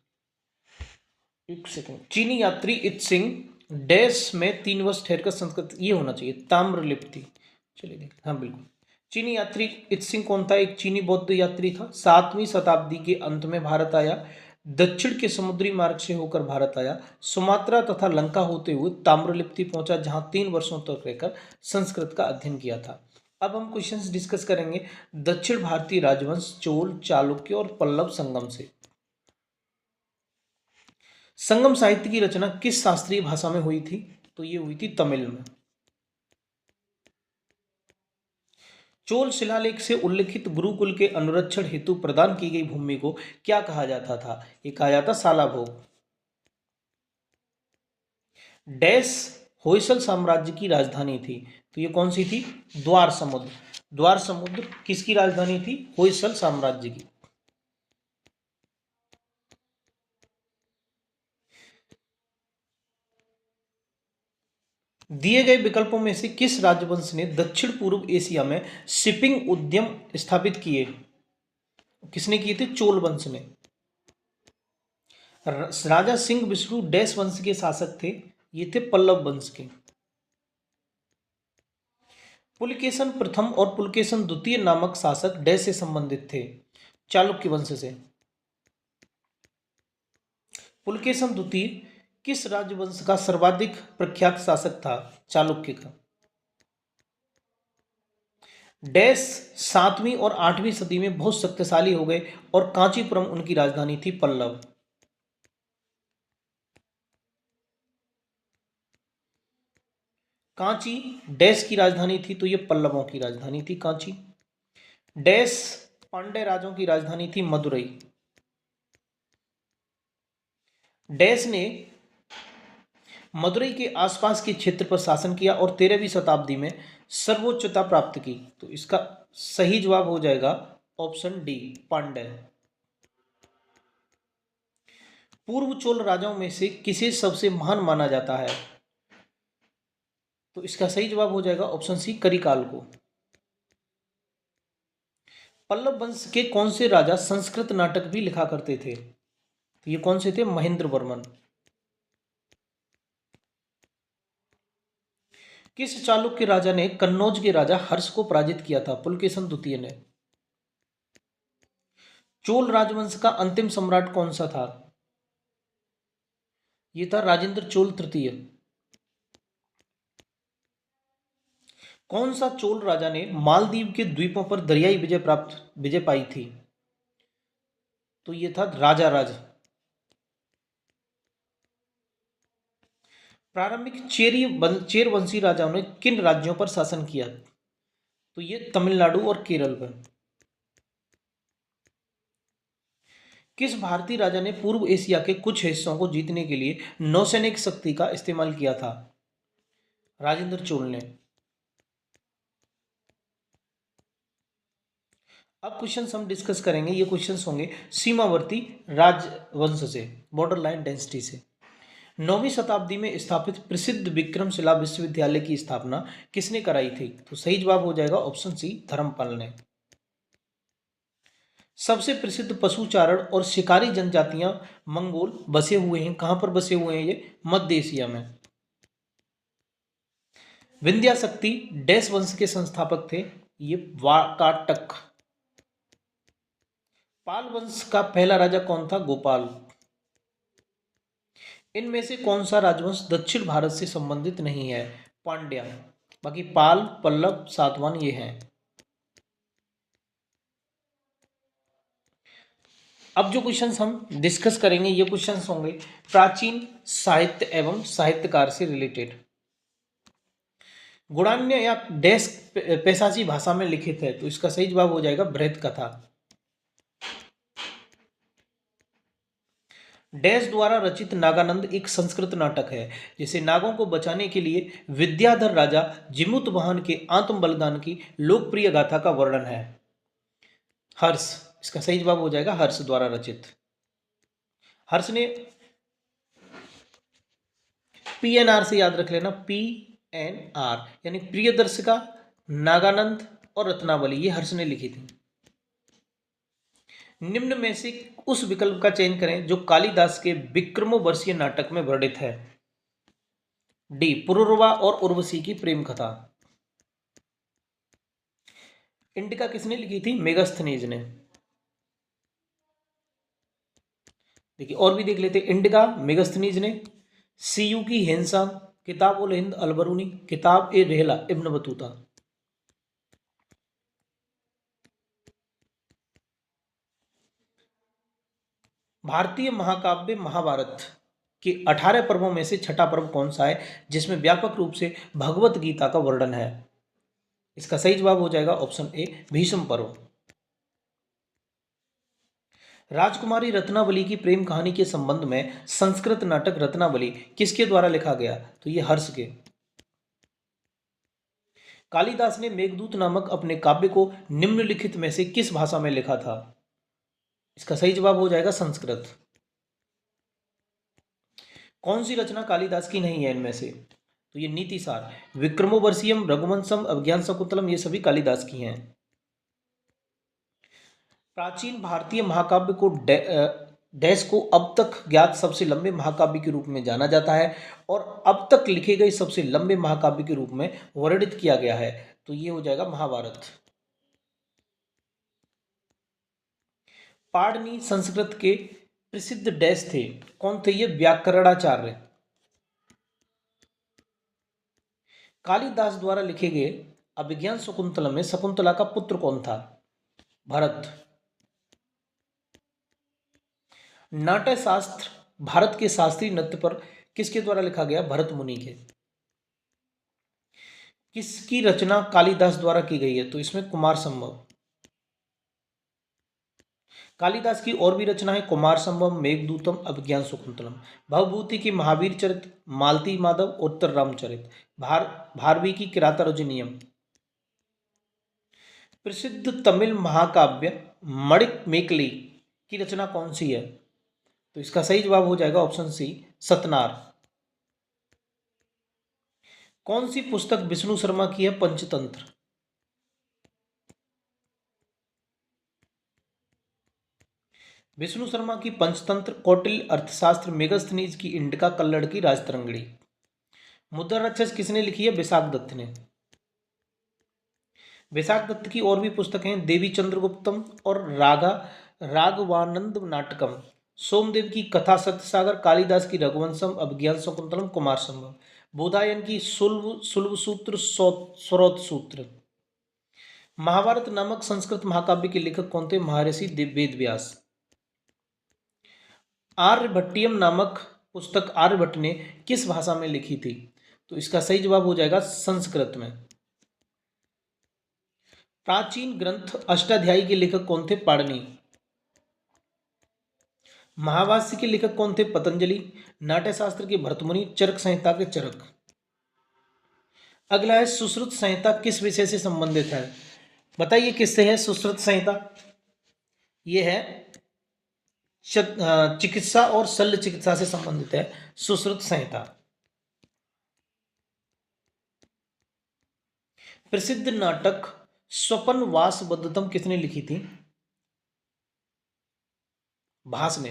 एक सेकंड। चीनी यात्री इत्सिंग डैश में 3 वर्ष ठहरकर संस्कृत, ये होना चाहिए ताम्रलिप्ति। चलिए देख, हाँ बिल्कुल। चीनी यात्री इत्सिंग कौन था? एक चीनी बौद्ध यात्री था। 7वीं शताब्दी के अंत में भारत आया, दक्षिण के समुद्री मार्ग से होकर भारत आया, सुमात्रा तथा लंका होते हुए ताम्रलिप्ति पहुंचा, जहां 3 वर्षों तक रहकर संस्कृत का अध्ययन किया था। अब हम क्वेश्चंस डिस्कस करेंगे दक्षिण भारतीय राजवंश चोल, चालुक्य और पल्लव संगम से। संगम साहित्य की रचना किस शास्त्रीय भाषा में हुई थी? तो ये हुई थी तमिल में। चोल शिलालेख से उल्लिखित गुरुकुल के अनुरक्षण हेतु प्रदान की गई भूमि को क्या कहा जाता था? ये कहा जाता सालाभोग। डैश होयसल साम्राज्य की राजधानी थी? तो ये कौन सी थी? द्वार समुद्र। द्वार समुद्र किसकी राजधानी थी? होयसल साम्राज्य की। दिए गए विकल्पों में से किस राजवंश ने दक्षिण पूर्व एशिया में शिपिंग उद्यम स्थापित किए? किसने किए थे? चोल वंश ने। राजा सिंह विष्णु डैश वंश के शासक थे? ये थे पल्लव वंश के। पुलकेशन प्रथम और पुलकेशन द्वितीय नामक शासक डैश से संबंधित थे? चालुक्य वंश से। पुलकेशन द्वितीय किस राजवंश का सर्वाधिक प्रख्यात शासक था? चालुक्य का। डैश 7वीं और 8वीं सदी में बहुत शक्तिशाली हो गए और कांचीपुरम उनकी राजधानी थी। पल्लव। कांची डैश की राजधानी थी? तो ये पल्लवों की राजधानी थी कांची। डैश पांड्य राजों की राजधानी थी? मदुरई। डैश ने मदुरई के आसपास के क्षेत्र पर शासन किया और 13वीं शताब्दी में सर्वोच्चता प्राप्त की। तो इसका सही जवाब हो जाएगा ऑप्शन डी, पांड्य। पूर्व चोल राजाओं में से किसे सबसे महान माना जाता है? तो इसका सही जवाब हो जाएगा ऑप्शन सी, करिकाल को। पल्लव वंश के कौन से राजा संस्कृत नाटक भी लिखा करते थे? तो ये कौन से थे? महेंद्र वर्मन। किस चालुक्य राजा ने कन्नौज के राजा हर्ष को पराजित किया था? पुलकेशन द्वितीय ने। चोल राजवंश का अंतिम सम्राट कौन सा था? ये था राजेंद्र चोल तृतीय। कौन सा चोल राजा ने मालदीव के द्वीपों पर दरियाई विजय पाई थी? तो ये था राजा राज। प्रारंभिक चेर वंशी राजाओं ने किन राज्यों पर शासन किया? तो ये तमिलनाडु और केरल पर। किस भारतीय राजा ने पूर्व एशिया के कुछ हिस्सों को जीतने के लिए नौसैनिक शक्ति का इस्तेमाल किया था? राजेंद्र चोल ने। अब क्वेश्चंस हम डिस्कस करेंगे, ये क्वेश्चंस होंगे सीमावर्ती राजवंश से, बॉर्डर लाइन डेंसिटी से। 9वीं शताब्दी में स्थापित प्रसिद्ध विक्रमशिला विश्वविद्यालय की स्थापना किसने कराई थी? तो सही जवाब हो जाएगा ऑप्शन सी, धर्मपाल ने। सबसे प्रसिद्ध पशुचारण और शिकारी जनजातियां मंगोल बसे हुए हैं, कहां पर बसे हुए हैं? ये मध्य एशिया में। विंध्या शक्ति डैश वंश के संस्थापक थे? ये वाकाटक। पाल वंश का पहला राजा कौन था? गोपाल। इनमें से कौन सा राजवंश दक्षिण भारत से संबंधित नहीं है? पांड्या। बाकी पाल, पल्लव, सातवाहन ये हैं। अब जो क्वेश्चंस हम डिस्कस करेंगे ये क्वेश्चंस होंगे प्राचीन साहित्य एवं साहित्यकार से रिलेटेड। गुणान्य या डैश पैशाची भाषा में लिखित है? तो इसका सही जवाब हो जाएगा बृहत कथा। डैश द्वारा रचित नागानंद एक संस्कृत नाटक है जिसे नागों को बचाने के लिए विद्याधर राजा जिमुतवाहन के आत्म बलिदान की लोकप्रिय गाथा का वर्णन है। हर्ष, इसका सही जवाब हो जाएगा हर्ष द्वारा रचित। हर्ष ने PNR से याद रख लेना, PNR यानी प्रियदर्शिका, नागानंद और रत्नावली, ये हर्ष ने लिखी थी। निम्न में से उस विकल्प का चयन करें जो कालिदास के विक्रमोर्वशीय नाटक में वर्णित है। डी, पुरुरवा और उर्वशी की प्रेम कथा। इंडिका किसने लिखी थी? मेगास्थनीज ने। देखिए और भी देख लेते, इंडिका मेगास्थनीज ने, सीयू की हिंसा, किताब उल हिंद अलबरूनी, किताब ए रेहला इब्न बतूता। भारतीय महाकाव्य महाभारत के 18 पर्वों में से छठा पर्व कौन सा है जिसमें व्यापक रूप से भगवत गीता का वर्णन है? इसका सही जवाब हो जाएगा ऑप्शन ए, भीष्म पर्व। राजकुमारी रत्नावली की प्रेम कहानी के संबंध में संस्कृत नाटक रत्नावली किसके द्वारा लिखा गया? तो ये हर्ष के। कालिदास ने मेघदूत नामक अपने काव्य को निम्नलिखित में से किस भाषा में लिखा था? इसका सही जवाब हो जाएगा संस्कृत। कौन सी रचना कालिदास की नहीं है इनमें से? तो ये नीतिसार, विक्रमोर्वशीयम, रघुवंशम, अभिज्ञान शकुंतलम, ये सभी कालिदास की हैं। प्राचीन भारतीय महाकाव्य को डैश को अब तक ज्ञात सबसे लंबे महाकाव्य के रूप में जाना जाता है और अब तक लिखे गए सबसे लंबे महाकाव्य के रूप में वर्णित किया गया है। तो ये हो जाएगा महाभारत। पाणिनि संस्कृत के प्रसिद्ध डैश थे, कौन थे ये? व्याकरणाचार्य। कालिदास द्वारा लिखे गए अभिज्ञान शकुंतलम में शकुंतला का पुत्र कौन था? भरत। नाट्य शास्त्र भारत के शास्त्रीय नृत्य पर किसके द्वारा लिखा गया? भरत मुनि के। किसकी रचना कालिदास द्वारा की गई है? तो इसमें कुमार संभव। कालिदास की और भी रचना है, कुमार संभव, मेघदूतम, अभिज्ञान शकुंतलम। भवभूति की महावीर चरित, मालती माधव, उत्तर रामचरित, भारवी की किरातार्जुनीयम। प्रसिद्ध तमिल महाकाव्य मणिमेकली की रचना कौन सी है? तो इसका सही जवाब हो जाएगा ऑप्शन सी, सतनार। कौन सी पुस्तक विष्णु शर्मा की है? पंचतंत्र। विष्णु शर्मा की पंचतंत्र, कौटिल्य अर्थशास्त्र, मेगास्थनीज की इंडिका, कल्लड़ की राजतरंगिणी। मुद्रा राक्षस किसने लिखी है? विशाख दत्त ने। विशाख दत्त की और भी पुस्तकें देवी चंद्रगुप्तम और राघवानंद नाटकम, सोमदेव की कथा सत्यसागर, कालिदास की रघुवंशम, अभिज्ञान शकुंतलम, कुमार संभव, बोधायन की सुलभ सूत्र, स्रोत सूत्र। महाभारत नामक संस्कृत महाकाव्य के लेखक कौन थे? महर्षि वेद व्यास। आर्यभट्टियम नामक पुस्तक आर्यभट्ट ने किस भाषा में लिखी थी? तो इसका सही जवाब हो जाएगा संस्कृत में। प्राचीन ग्रंथ अष्टाध्यायी के लेखक कौन थे? पाणिनि। महाभाष्य के लेखक कौन थे? पतंजलि। नाट्यशास्त्र के भरतमुनि। चरक संहिता के चरक। अगला है सुश्रुत संहिता किस विषय से संबंधित है? बताइए किससे है सुश्रुत संहिता? ये है चिकित्सा और शल्य चिकित्सा से संबंधित है सुश्रुत संहिता। प्रसिद्ध नाटक स्वपन वासवदत्तम किसने लिखी थी? भास ने।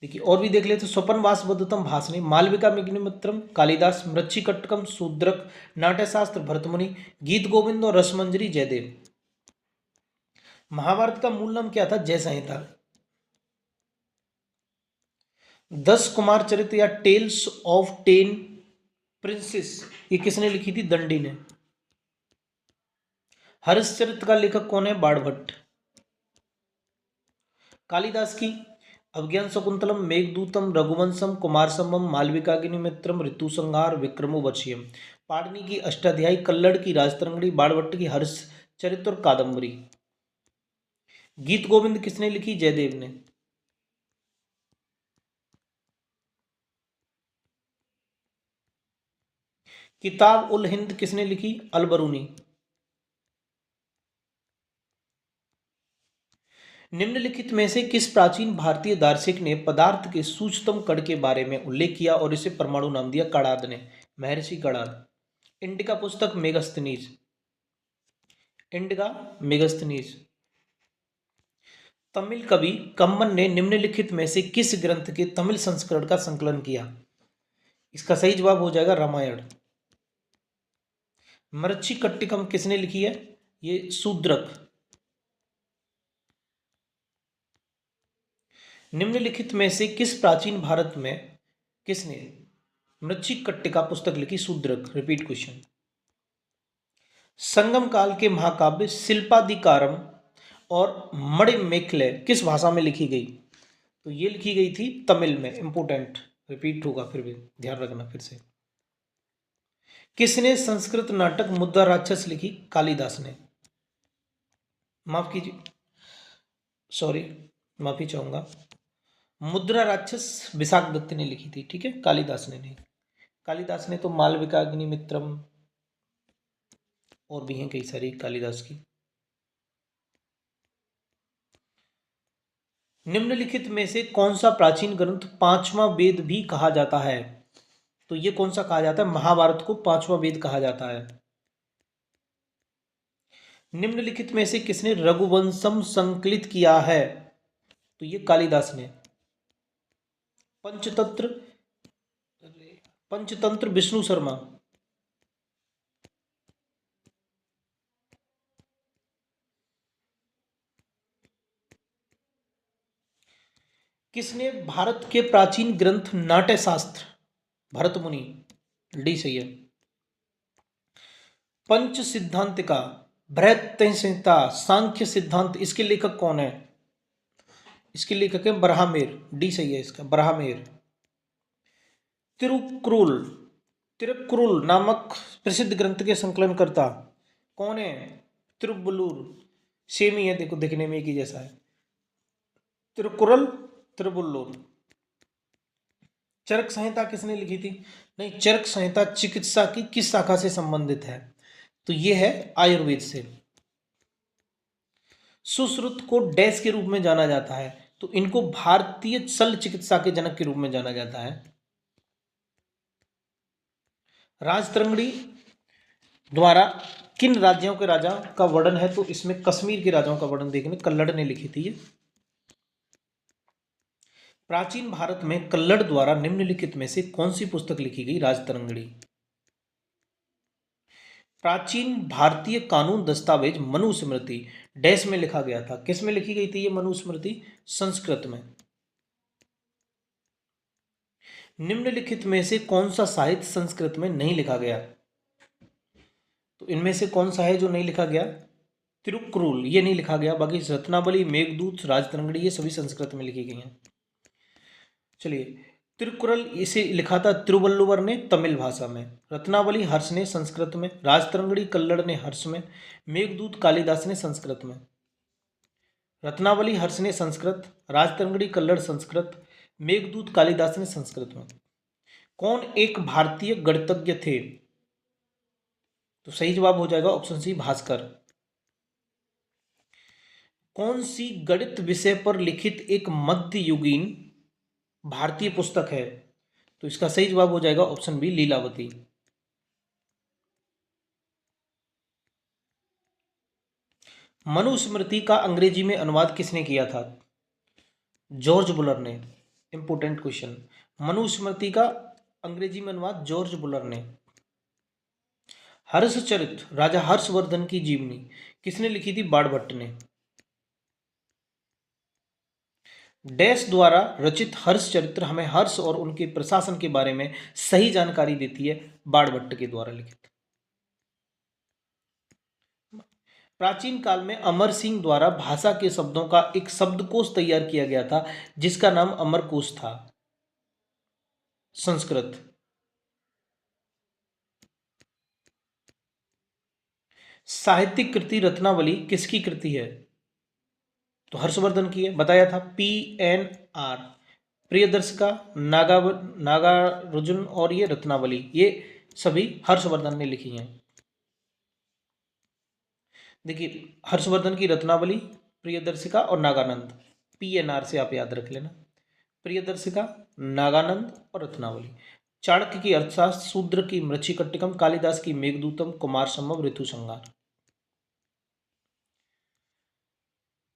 देखिए और भी देख लेते तो स्वपन वासवदत्तम भास ने, मालविका मेघनादमित्रम कालिदास, मृच्छिकट्टकम शूद्रक, नाट्यशास्त्र भरतमुनि, गीत गोविंद और रसमंजरी जयदेव। महाभारत का मूल नाम क्या था? जय संहिता। 10 कुमार चरित्र या टेल्स ऑफ 10 प्रिंसेस ये किसने लिखी थी? दंडी ने। हर्षचरित का लेखक कौन है? बाणभट्ट। कालिदास की अभिज्ञान शकुंतलम, मेघदूतम, रघुवंशम, कुमारसंभव, मालविकाग्निमित्रम, ऋतुसंहार, विक्रमोर्वशीयम। पाणिनि की अष्टाध्यायी, कल्लड़ की राजतरंगिणी, बाणभट्ट की हर्षचरित और कादम्बरी। गीत गोविंद किसने लिखी? जयदेव ने। किताब उल हिंद किसने लिखी? अलबरूनी। निम्नलिखित में से किस प्राचीन भारतीय दार्शनिक ने पदार्थ के सूक्ष्मतम कण के बारे में उल्लेख किया और इसे परमाणु नाम दिया? कणाद ने। महर्षि कणाद। इंडिका पुस्तक मेगास्थनीज। इंडिका मेगास्थनीज। तमिल कवि कम्मन ने निम्नलिखित में से किस ग्रंथ के तमिल संस्करण का संकलन किया? इसका सही जवाब हो जाएगा रामायण। मृच्छिकट्टिकम किसने लिखी है? ये शूद्रक। निम्नलिखित में से किस प्राचीन भारत में किसने मृच्छिकट्टिका पुस्तक लिखी? शूद्रक। Repeat question. संगम काल के महाकाव्य शिल्पादिकारम और मणिमेखले किस भाषा में लिखी गई? तो ये लिखी गई थी तमिल में। इंपोर्टेंट रिपीट होगा, फिर भी ध्यान रखना फिर से। किसने संस्कृत नाटक मुद्रा राक्षस लिखी? कालिदास ने। माफ कीजिए, सॉरी, माफी चाहूंगा। मुद्रा राक्षस विशाख दत्त ने लिखी थी, ठीक है, कालिदास ने नहीं। कालिदास ने तो मालविका अग्निमित्रम और भी हैं कई सारी कालिदास की। निम्नलिखित में से कौन सा प्राचीन ग्रंथ पांचवा वेद भी कहा जाता है? तो ये कौन सा कहा जाता है? महाभारत को पांचवा वेद कहा जाता है। निम्नलिखित में से किसने रघुवंशम संकलित किया है? तो ये कालिदास ने। पंचतंत्र पंचतंत्र विष्णु शर्मा। किसने भारत के प्राचीन ग्रंथ नाट्यशास्त्र? भरतमुनि। डी सही है। पंच सिद्धांतिका, बृहत संहिता, सांख्य सिद्धांत इसके लेखक कौन है? इसके लेखक है बरहामेर। डी सही है इसका, बरहामेर। तिरुक्कुरल तिरुक्कुरल नामक प्रसिद्ध ग्रंथ के संकलनकर्ता कौन है? तिरुवल्लुर। सेम ही है, देखो देखने में एक ही जैसा है। तिरुक्कुरल, तिरुवल्लुर। चरक संहिता किसने लिखी थी? नहीं, चरक संहिता चिकित्सा की किस शाखा से संबंधित है? तो ये है आयुर्वेद से। सुश्रुत को डैश के रूप में जाना जाता है? तो इनको भारतीय शल्य चिकित्सा के जनक के रूप में जाना जाता है। राजतरंगिणी द्वारा किन राज्यों के राजा का वर्णन है? तो इसमें कश्मीर के राजाओं का वर्णन देखने कल्लड़ ने लिखी थी ये। प्राचीन भारत में कल्लड़ द्वारा निम्नलिखित में से कौन सी पुस्तक लिखी गई? राजतरंगिणी। प्राचीन भारतीय कानून दस्तावेज मनुस्मृति डैश में लिखा गया था? किस में लिखी गई थी ये मनुस्मृति? संस्कृत में। निम्नलिखित में से कौन सा साहित्य संस्कृत में नहीं लिखा गया? तो इनमें से कौन सा है जो नहीं लिखा गया? तिरुक्कुरल ये नहीं लिखा गया, बाकी रत्नावली, मेघदूत, राजतरंगिणी ये सभी संस्कृत में लिखी गई हैं। चलिए तिरुकुरल इसे लिखा था तिरुवल्लुवर ने तमिल भाषा में, रत्नावली हर्ष ने संस्कृत में, राजतरंगड़ी कल्लड़ ने हर्ष में, मेघदूत कालिदास ने संस्कृत में। रत्नावली हर्ष ने संस्कृत, राजतरंगड़ी कल्लड़ संस्कृत, मेघदूत कालिदास ने संस्कृत में। कौन एक भारतीय गणितज्ञ थे? तो सही जवाब हो जाएगा ऑप्शन सी भास्कर। कौन सी गणित विषय पर लिखित एक मध्ययुगीन भारतीय पुस्तक है? तो इसका सही जवाब हो जाएगा ऑप्शन बी लीलावती। मनुस्मृति का अंग्रेजी में अनुवाद किसने किया था? जॉर्ज बुलर ने। Important question. मनुस्मृति का अंग्रेजी में अनुवाद जॉर्ज बुलर ने। हर्षचरित राजा हर्षवर्धन की जीवनी किसने लिखी थी? बाणभट्ट ने। डैश द्वारा रचित हर्षचरित्र हमें हर्ष और उनके प्रशासन के बारे में सही जानकारी देती है। बाणभट्ट के द्वारा लिखित। प्राचीन काल में अमर सिंह द्वारा भाषा के शब्दों का एक शब्दकोश तैयार किया गया था जिसका नाम अमरकोश था। संस्कृत। साहित्यिक कृति रत्नावली किसकी कृति है? तो हर्षवर्धन की है, बताया था। PNR प्रियदर्शिका, नागार्जुन और ये रत्नावली, ये सभी हर्षवर्धन ने लिखी हैं। देखिए हर्षवर्धन की रत्नावली, प्रियदर्शिका और नागानंद, PNR से आप याद रख लेना। प्रियदर्शिका, नागानंद और रत्नावली। चाणक्य की अर्थशास्त्र, शूद्र की मृच्छिकट्टिकम, कालिदास की मेघदूतम, कुमार संभव ऋतु संहार।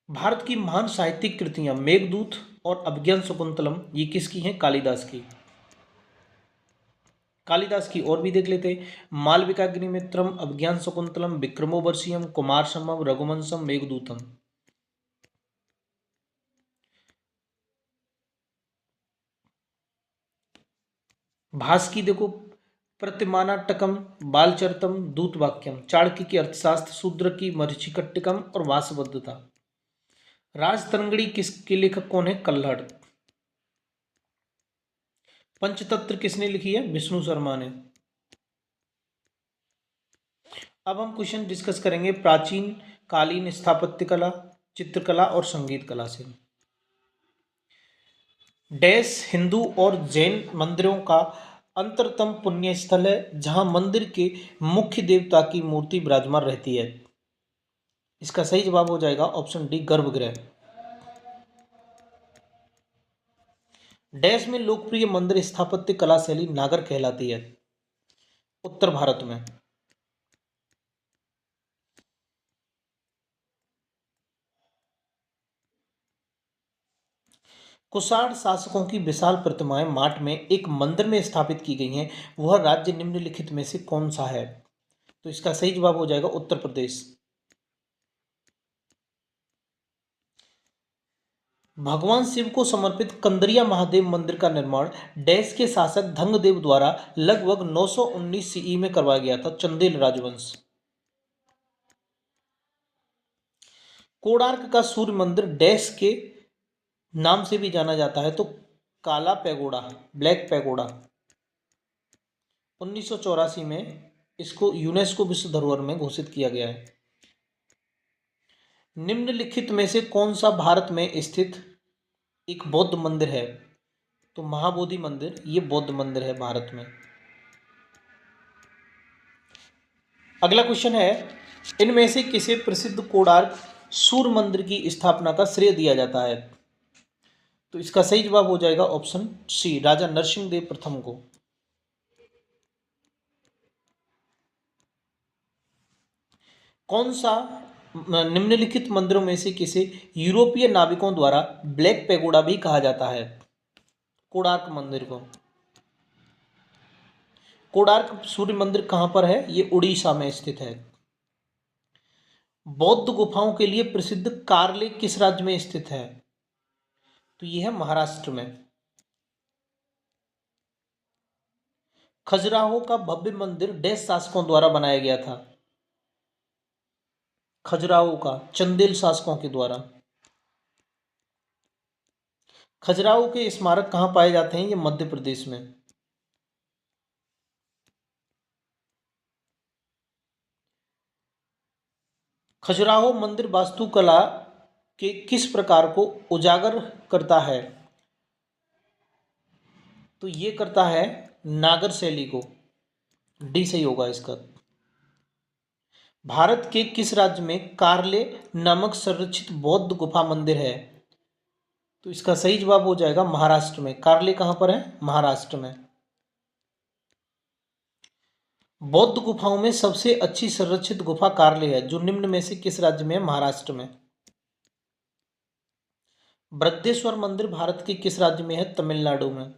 भारत की महान साहित्यिक कृतियां मेघदूत और अभिज्ञान शकुंतलम ये किसकी हैं? कालिदास की। कालिदास की और भी देख लेते हैं। मालविकाग्निमित्रम, अभिज्ञान शकुंतलम, विक्रमोर्वशीयम, कुमार संभव, रघुवंशम, मेघदूतम। भास की देखो प्रतिमानाटकम, बालचरितम, दूतवाक्यम। चाणक्य की अर्थशास्त्र, शूद्र की मरीचिकट्टिकम और वासवदत्ता। राजतरंगिणी किसके लेखक कौन है? कल्हड़। पंचतंत्र किसने लिखी है? विष्णु शर्मा ने। अब हम क्वेश्चन डिस्कस करेंगे प्राचीन कालीन स्थापत्य कला, चित्रकला और संगीत कला से। डैश हिंदू और जैन मंदिरों का अंतरतम पुण्य स्थल है जहां मंदिर के मुख्य देवता की मूर्ति विराजमान रहती है। इसका सही जवाब हो जाएगा ऑप्शन डी गर्भगृह। डैश में लोकप्रिय मंदिर स्थापत्य कला शैली नागर कहलाती है। उत्तर भारत में। कुषाण शासकों की विशाल प्रतिमाएं माट में एक मंदिर में स्थापित की गई हैं। वह राज्य निम्नलिखित में से कौन सा है? तो इसका सही जवाब हो जाएगा उत्तर प्रदेश। भगवान शिव को समर्पित कंदरिया महादेव मंदिर का निर्माण डैश के शासक धंगदेव द्वारा लगभग 919 सीई में करवाया गया था। चंदेल राजवंश। कोणार्क का सूर्य मंदिर डैश के नाम से भी जाना जाता है? तो काला पैगोडा, ब्लैक पैगोडा। 1984 में इसको यूनेस्को विश्व धरोहर में घोषित किया गया है। निम्नलिखित में से कौन सा भारत में स्थित एक बौद्ध मंदिर है? तो महाबोधि मंदिर ये बौद्ध मंदिर है भारत में। अगला क्वेश्चन है इनमें से किसे प्रसिद्ध कोणार्क सूर्य मंदिर की स्थापना का श्रेय दिया जाता है? तो इसका सही जवाब हो जाएगा ऑप्शन सी राजा नरसिंह देव प्रथम को। कौन सा निम्नलिखित मंदिरों में से किसे यूरोपीय नाविकों द्वारा ब्लैक पैगोडा भी कहा जाता है? कोणार्क मंदिर को। कोणार्क सूर्य मंदिर कहां पर है? ये उड़ीसा में स्थित है। बौद्ध गुफाओं के लिए प्रसिद्ध कारलेक किस राज्य में स्थित है? तो यह है महाराष्ट्र में। खजुराहो का भव्य मंदिर डैश शासकों द्वारा बनाया गया था? खजुराहो का चंदेल शासकों के द्वारा। खजुराहो के स्मारक कहाँ पाए जाते हैं? ये मध्य प्रदेश में। खजुराहो मंदिर वास्तुकला के किस प्रकार को उजागर करता है? तो ये करता है नागर शैली को। डी सही होगा इसका। भारत के किस राज्य में कार्ले नामक संरक्षित बौद्ध गुफा मंदिर है? तो इसका सही जवाब हो जाएगा महाराष्ट्र में। कार्ले कहाँ पर है? महाराष्ट्र में। बौद्ध गुफाओं में सबसे अच्छी संरक्षित गुफा कार्ले है, जो निम्न में से किस राज्य में है? महाराष्ट्र में। बृहदेश्वर मंदिर भारत के किस राज्य में है? तमिलनाडु में।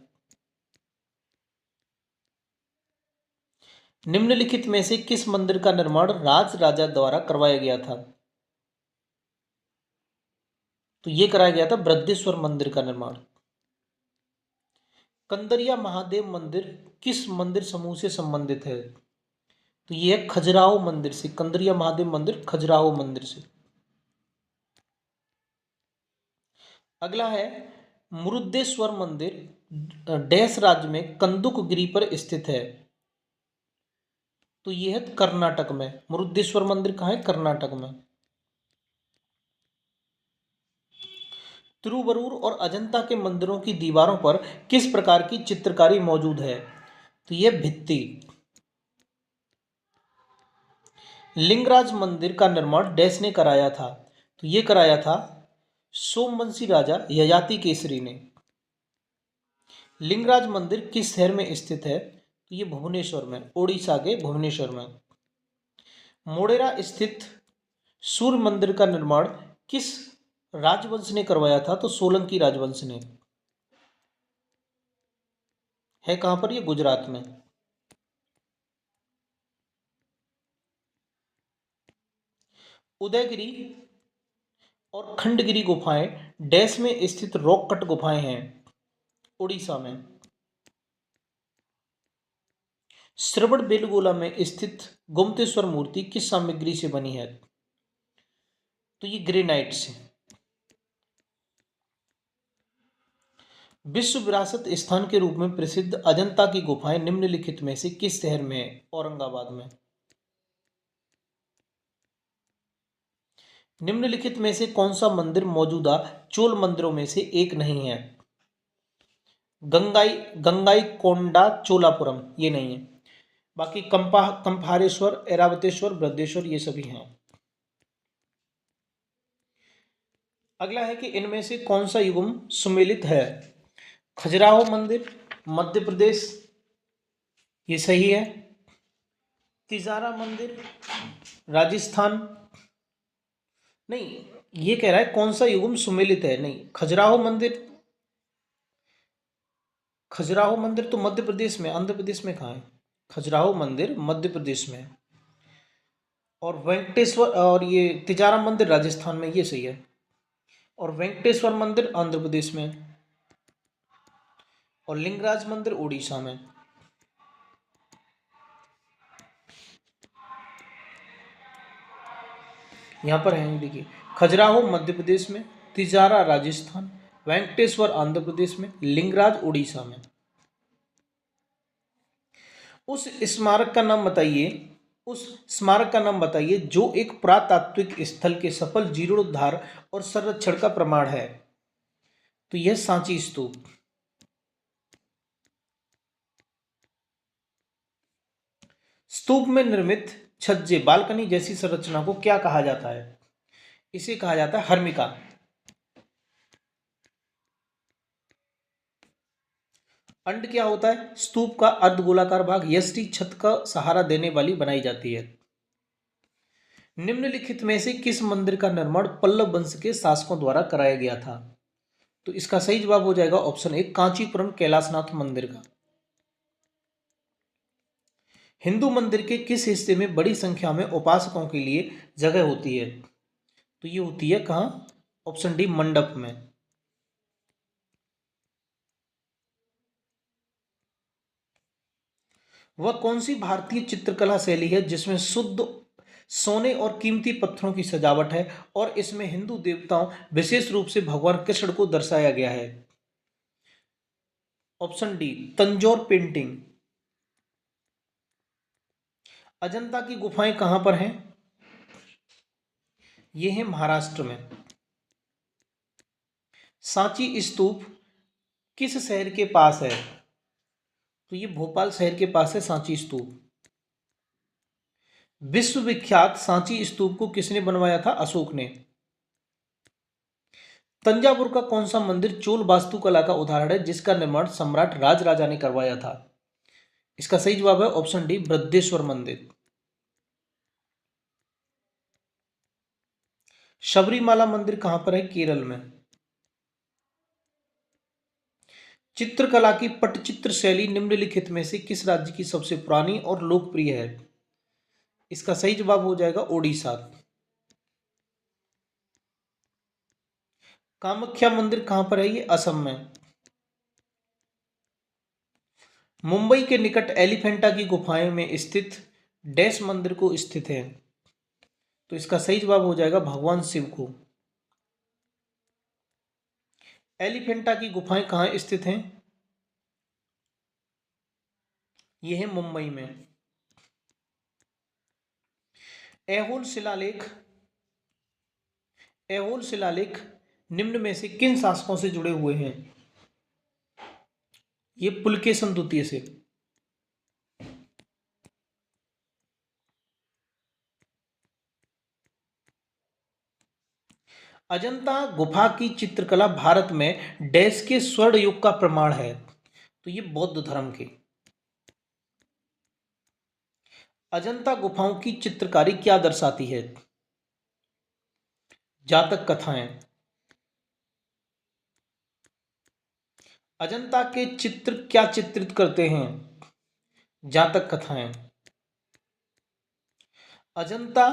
निम्नलिखित में से किस मंदिर का निर्माण राज राजा द्वारा करवाया गया था? तो यह कराया गया था बृहदेश्वर मंदिर का निर्माण। कंदरिया महादेव मंदिर किस मंदिर समूह से संबंधित है? तो यह है खजुराहो मंदिर से। कंदरिया महादेव मंदिर खजुराहो मंदिर से। अगला है मुरुदेश्वर मंदिर डैश राज्य में कंदुक गिरी पर स्थित है? तो यह है कर्नाटक में। मुरुदेश्वर मंदिर कहाँ है? कर्नाटक में। तिरुवरूर और अजंता के मंदिरों की दीवारों पर किस प्रकार की चित्रकारी मौजूद है? तो यह भित्ति। लिंगराज मंदिर का निर्माण डैश ने कराया था? तो यह कराया था सोमवंशी राजा ययाति केसरी ने। लिंगराज मंदिर किस शहर में स्थित है? तो ये भुवनेश्वर में, ओडिशा के भुवनेश्वर में। मोढेरा स्थित सूर्य मंदिर का निर्माण किस राजवंश ने करवाया था? तो सोलंकी राजवंश ने। है कहां पर? ये गुजरात में। उदयगिरी और खंडगिरी गुफाएं डैश में स्थित रॉक कट गुफाएं हैं? उड़ीसा में। श्रवण बेलगोला में स्थित गोमतेश्वर मूर्ति किस सामग्री से बनी है? तो ये ग्रेनाइट से। विश्व विरासत स्थान के रूप में प्रसिद्ध अजंता की गुफाएं निम्नलिखित में से किस शहर में है? औरंगाबाद में। निम्नलिखित में से कौन सा मंदिर मौजूदा चोल मंदिरों में से एक नहीं है? गंगाई कोंडा चोलापुरम ये नहीं है। बाकी कंफारेश्वर, ऐरावतेश्वर, बृहदेश्वर ये सभी हैं। अगला है कि इनमें से कौन सा युग्म सुमेलित है? खजुराहो मंदिर मध्य प्रदेश, ये सही है। तिजारा मंदिर राजस्थान, नहीं, ये कह रहा है कौन सा युग्म सुमेलित है। नहीं, खजुराहो मंदिर तो मध्य प्रदेश में, आंध्र प्रदेश में कहाँ है? खजुराहो मंदिर मध्य प्रदेश में। और वेंकटेश्वर और ये तिजारा मंदिर राजस्थान में, ये सही है। और वेंकटेश्वर मंदिर आंध्र प्रदेश में। और लिंगराज मंदिर उड़ीसा में। यहां पर है, देखिए, खजुराहो मध्य प्रदेश में, तिजारा राजस्थान, वेंकटेश्वर आंध्र प्रदेश में, लिंगराज उड़ीसा में। उस स्मारक का नाम बताइए जो एक पुरातात्विक स्थल के सफल जीर्णोद्धार और संरक्षण का प्रमाण है। तो यह सांची स्तूप। स्तूप में निर्मित छज्जे, बालकनी जैसी संरचना को क्या कहा जाता है? इसे कहा जाता है हर्मिका। अंड क्या होता है? स्तूप का अर्धगोलाकार भाग। यष्टि छत का सहारा देने वाली बनाई जाती है। निम्नलिखित में से किस मंदिर का निर्माण पल्लव वंश के शासकों द्वारा कराया गया था? तो इसका सही जवाब हो जाएगा ऑप्शन ए, कांचीपुरम कैलाशनाथ मंदिर का। हिंदू मंदिर के किस हिस्से में बड़ी संख्या में उपासकों के लिए जगह होती है? तो ये होती है कहां? ऑप्शन डी, मंडप में। वह कौन सी भारतीय चित्रकला शैली है जिसमें शुद्ध सोने और कीमती पत्थरों की सजावट है और इसमें हिंदू देवताओं, विशेष रूप से भगवान कृष्ण को दर्शाया गया है? Option D Tanjore painting. Ajanta की गुफाएं कहां पर हैं? ये है महाराष्ट्र में। सांची स्तूप किस शहर के पास है? तो ये भोपाल शहर के पास है सांची स्तूप। विश्व विख्यात सांची स्तूप को किसने बनवाया था? अशोक ने। तंजावुर का कौन सा मंदिर चोल वास्तुकला का उदाहरण है जिसका निर्माण सम्राट राजराजा ने करवाया था? इसका सही जवाब है ऑप्शन डी बृहदेश्वर मंदिर। शबरीमाला मंदिर कहां पर है? केरल में। चित्रकला की पटचित्र शैली निम्नलिखित में से किस राज्य की सबसे पुरानी और लोकप्रिय है? इसका सही जवाब हो जाएगा ओडिशा। कामाख्या मंदिर कहां पर है? ये असम में। मुंबई के निकट एलिफेंटा की गुफाएं में स्थित डैश मंदिर को स्थित है? तो इसका सही जवाब हो जाएगा भगवान शिव को। एलिफेंटा की गुफाएं कहां स्थित हैं? यह है मुंबई में। ऐहोल शिलालेख ऐहोल शिलालेख निम्न में से किन शासकों से जुड़े हुए हैं? ये पुलकेशन द्वितीय से। अजंता गुफा की चित्रकला भारत में डैश के स्वर्ण युग का प्रमाण है? तो ये बौद्ध धर्म के। अजंता गुफाओं की चित्रकारी क्या दर्शाती है? जातक कथाएं। अजंता के चित्र क्या चित्रित करते हैं? जातक कथाएं। अजंता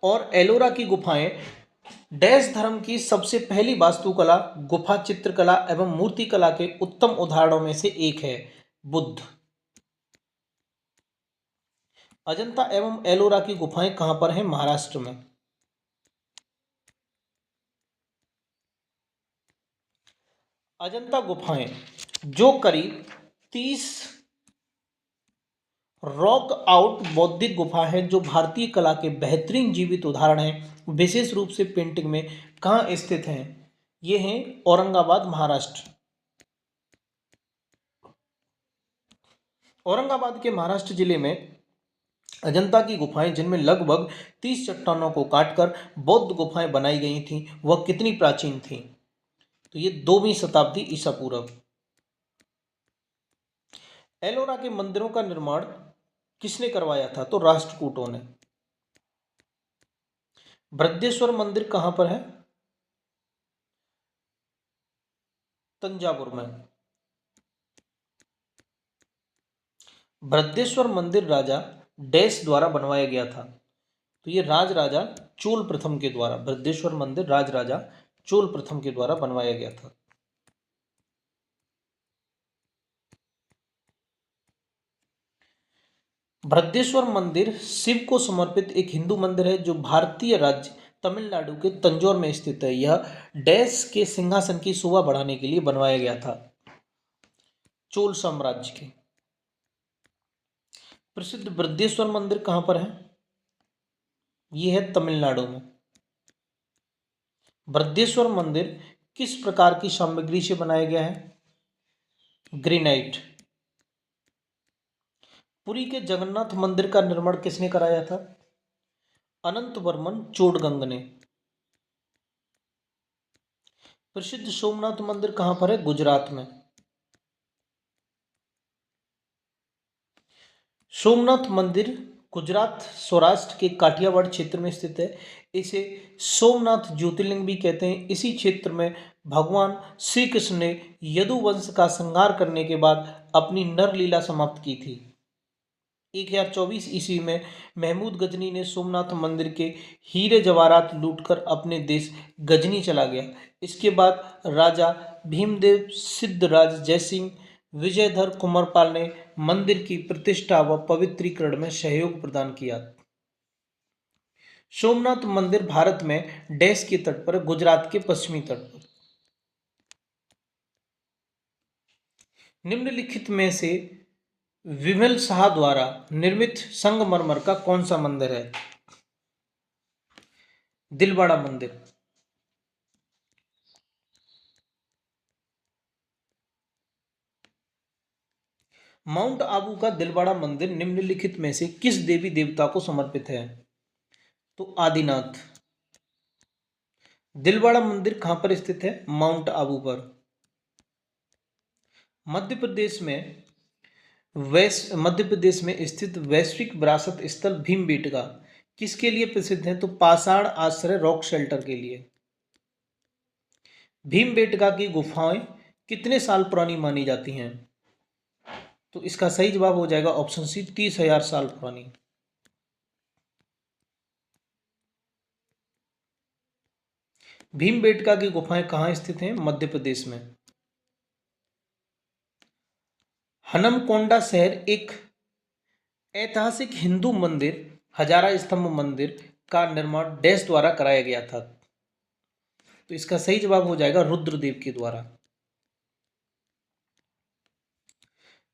और एलोरा की गुफाएं डैश धर्म की सबसे पहली वास्तुकला, गुफा चित्रकला एवं मूर्तिकला के उत्तम उदाहरणों में से एक है। बुद्ध। अजंता एवं एलोरा की गुफाएं कहां पर हैं? महाराष्ट्र में। अजंता गुफाएं जो करीब 30 रॉक आउट बौद्धिक गुफा है जो भारतीय कला के बेहतरीन जीवित उदाहरण हैं, विशेष रूप से पेंटिंग में कहाँ स्थित हैं? ये हैं औरंगाबाद महाराष्ट्र। औरंगाबाद के महाराष्ट्र जिले में अजंता की गुफाएं जिनमें लगभग 30 चट्टानों को काटकर बौद्ध गुफाएं बनाई गई थीं वह कितनी प्राचीन थीं? तो ये 2वीं शताब्दी ईसा पूर्व। एलोरा के मंदिरों का निर्माण किसने करवाया था? तो राष्ट्रकूटों ने। बृहदेश्वर मंदिर कहां पर है? तंजावुर में। बृहदेश्वर मंदिर राजा डैश द्वारा बनवाया गया था? तो ये राज राजा चोल प्रथम के द्वारा। बृहदेश्वर मंदिर राज राजा चोल प्रथम के द्वारा बनवाया गया था। बृहदेश्वर मंदिर शिव को समर्पित एक हिंदू मंदिर है जो भारतीय राज्य तमिलनाडु के तंजौर में स्थित है। यह डैश के सिंहासन की शोभा बढ़ाने के लिए बनवाया गया था। चोल साम्राज्य के प्रसिद्ध बृहदेश्वर मंदिर कहां पर है? यह है तमिलनाडु में। बृहदेश्वर मंदिर किस प्रकार की सामग्री से बनाया गया है? ग्रेनाइट। पुरी के जगन्नाथ मंदिर का निर्माण किसने कराया था? अनंत वर्मन चोडगंग ने। प्रसिद्ध सोमनाथ मंदिर कहां पर है? गुजरात में। सोमनाथ मंदिर गुजरात सौराष्ट्र के काठियावाड़ क्षेत्र में स्थित है। इसे सोमनाथ ज्योतिर्लिंग भी कहते हैं। इसी क्षेत्र में भगवान श्री कृष्ण ने यदुवंश का संहार करने के बाद अपनी नर लीला समाप्त की थी। 1024 ईस्वी में महमूद गजनी ने सोमनाथ मंदिर के हीरे जवाहरात लूटकर अपने देश गजनी चला गया। इसके बाद राजा भीमदेव सिद्धराज जयसिंह विजयधर कुमारपाल ने मंदिर की प्रतिष्ठा व पवित्रीकरण में सहयोग प्रदान किया। सोमनाथ मंदिर भारत में डैश के तट पर, गुजरात के पश्चिमी तट पर। निम्नलिखित में से विमल शाह द्वारा निर्मित संगमरमर का कौन सा मंदिर है? दिलवाड़ा मंदिर। माउंट आबू का दिलवाड़ा मंदिर निम्नलिखित में से किस देवी देवता को समर्पित है? तो आदिनाथ। दिलवाड़ा मंदिर कहां पर स्थित है? माउंट आबू पर। मध्य प्रदेश में मध्य प्रदेश में स्थित वैश्विक विरासत स्थल भीमबेटका किसके लिए प्रसिद्ध है? तो पाषाण आश्रय रॉक शेल्टर के लिए। भीमबेटका की गुफाएं कितने साल पुरानी मानी जाती हैं? तो इसका सही जवाब हो जाएगा ऑप्शन सी, 30,000 साल पुरानी। भीमबेटका की गुफाएं कहाँ स्थित हैं? मध्य प्रदेश में। हनमकोंडा शहर एक ऐतिहासिक हिंदू मंदिर हजारा स्तंभ मंदिर का निर्माण डैश द्वारा कराया गया था? तो इसका सही जवाब हो जाएगा रुद्रदेव के द्वारा।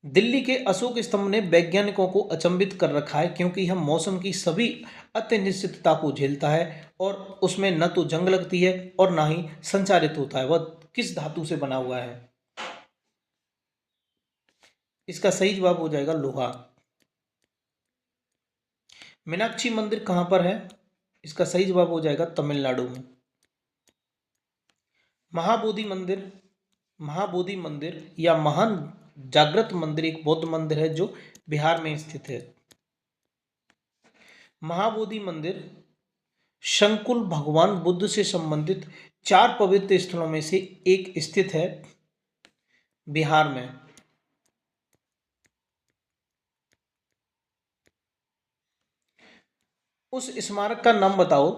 दिल्ली के अशोक स्तंभ ने वैज्ञानिकों को अचंभित कर रखा है क्योंकि यह मौसम की सभी अनिश्चितता को झेलता है और उसमें न तो जंग लगती है और ना ही संचारित होता है। वह किस धातु से बना हुआ है? इसका सही जवाब हो जाएगा लोहा। मीनाक्षी मंदिर कहां पर है? इसका सही जवाब हो जाएगा तमिलनाडु में। महाबोधि मंदिर महाबोधि मंदिर या महान जागृत मंदिर एक बौद्ध मंदिर है जो बिहार में स्थित है। महाबोधि मंदिर शंकुल भगवान बुद्ध से संबंधित 4 पवित्र स्थलों में से एक स्थित है बिहार में। उस स्मारक का नाम बताओ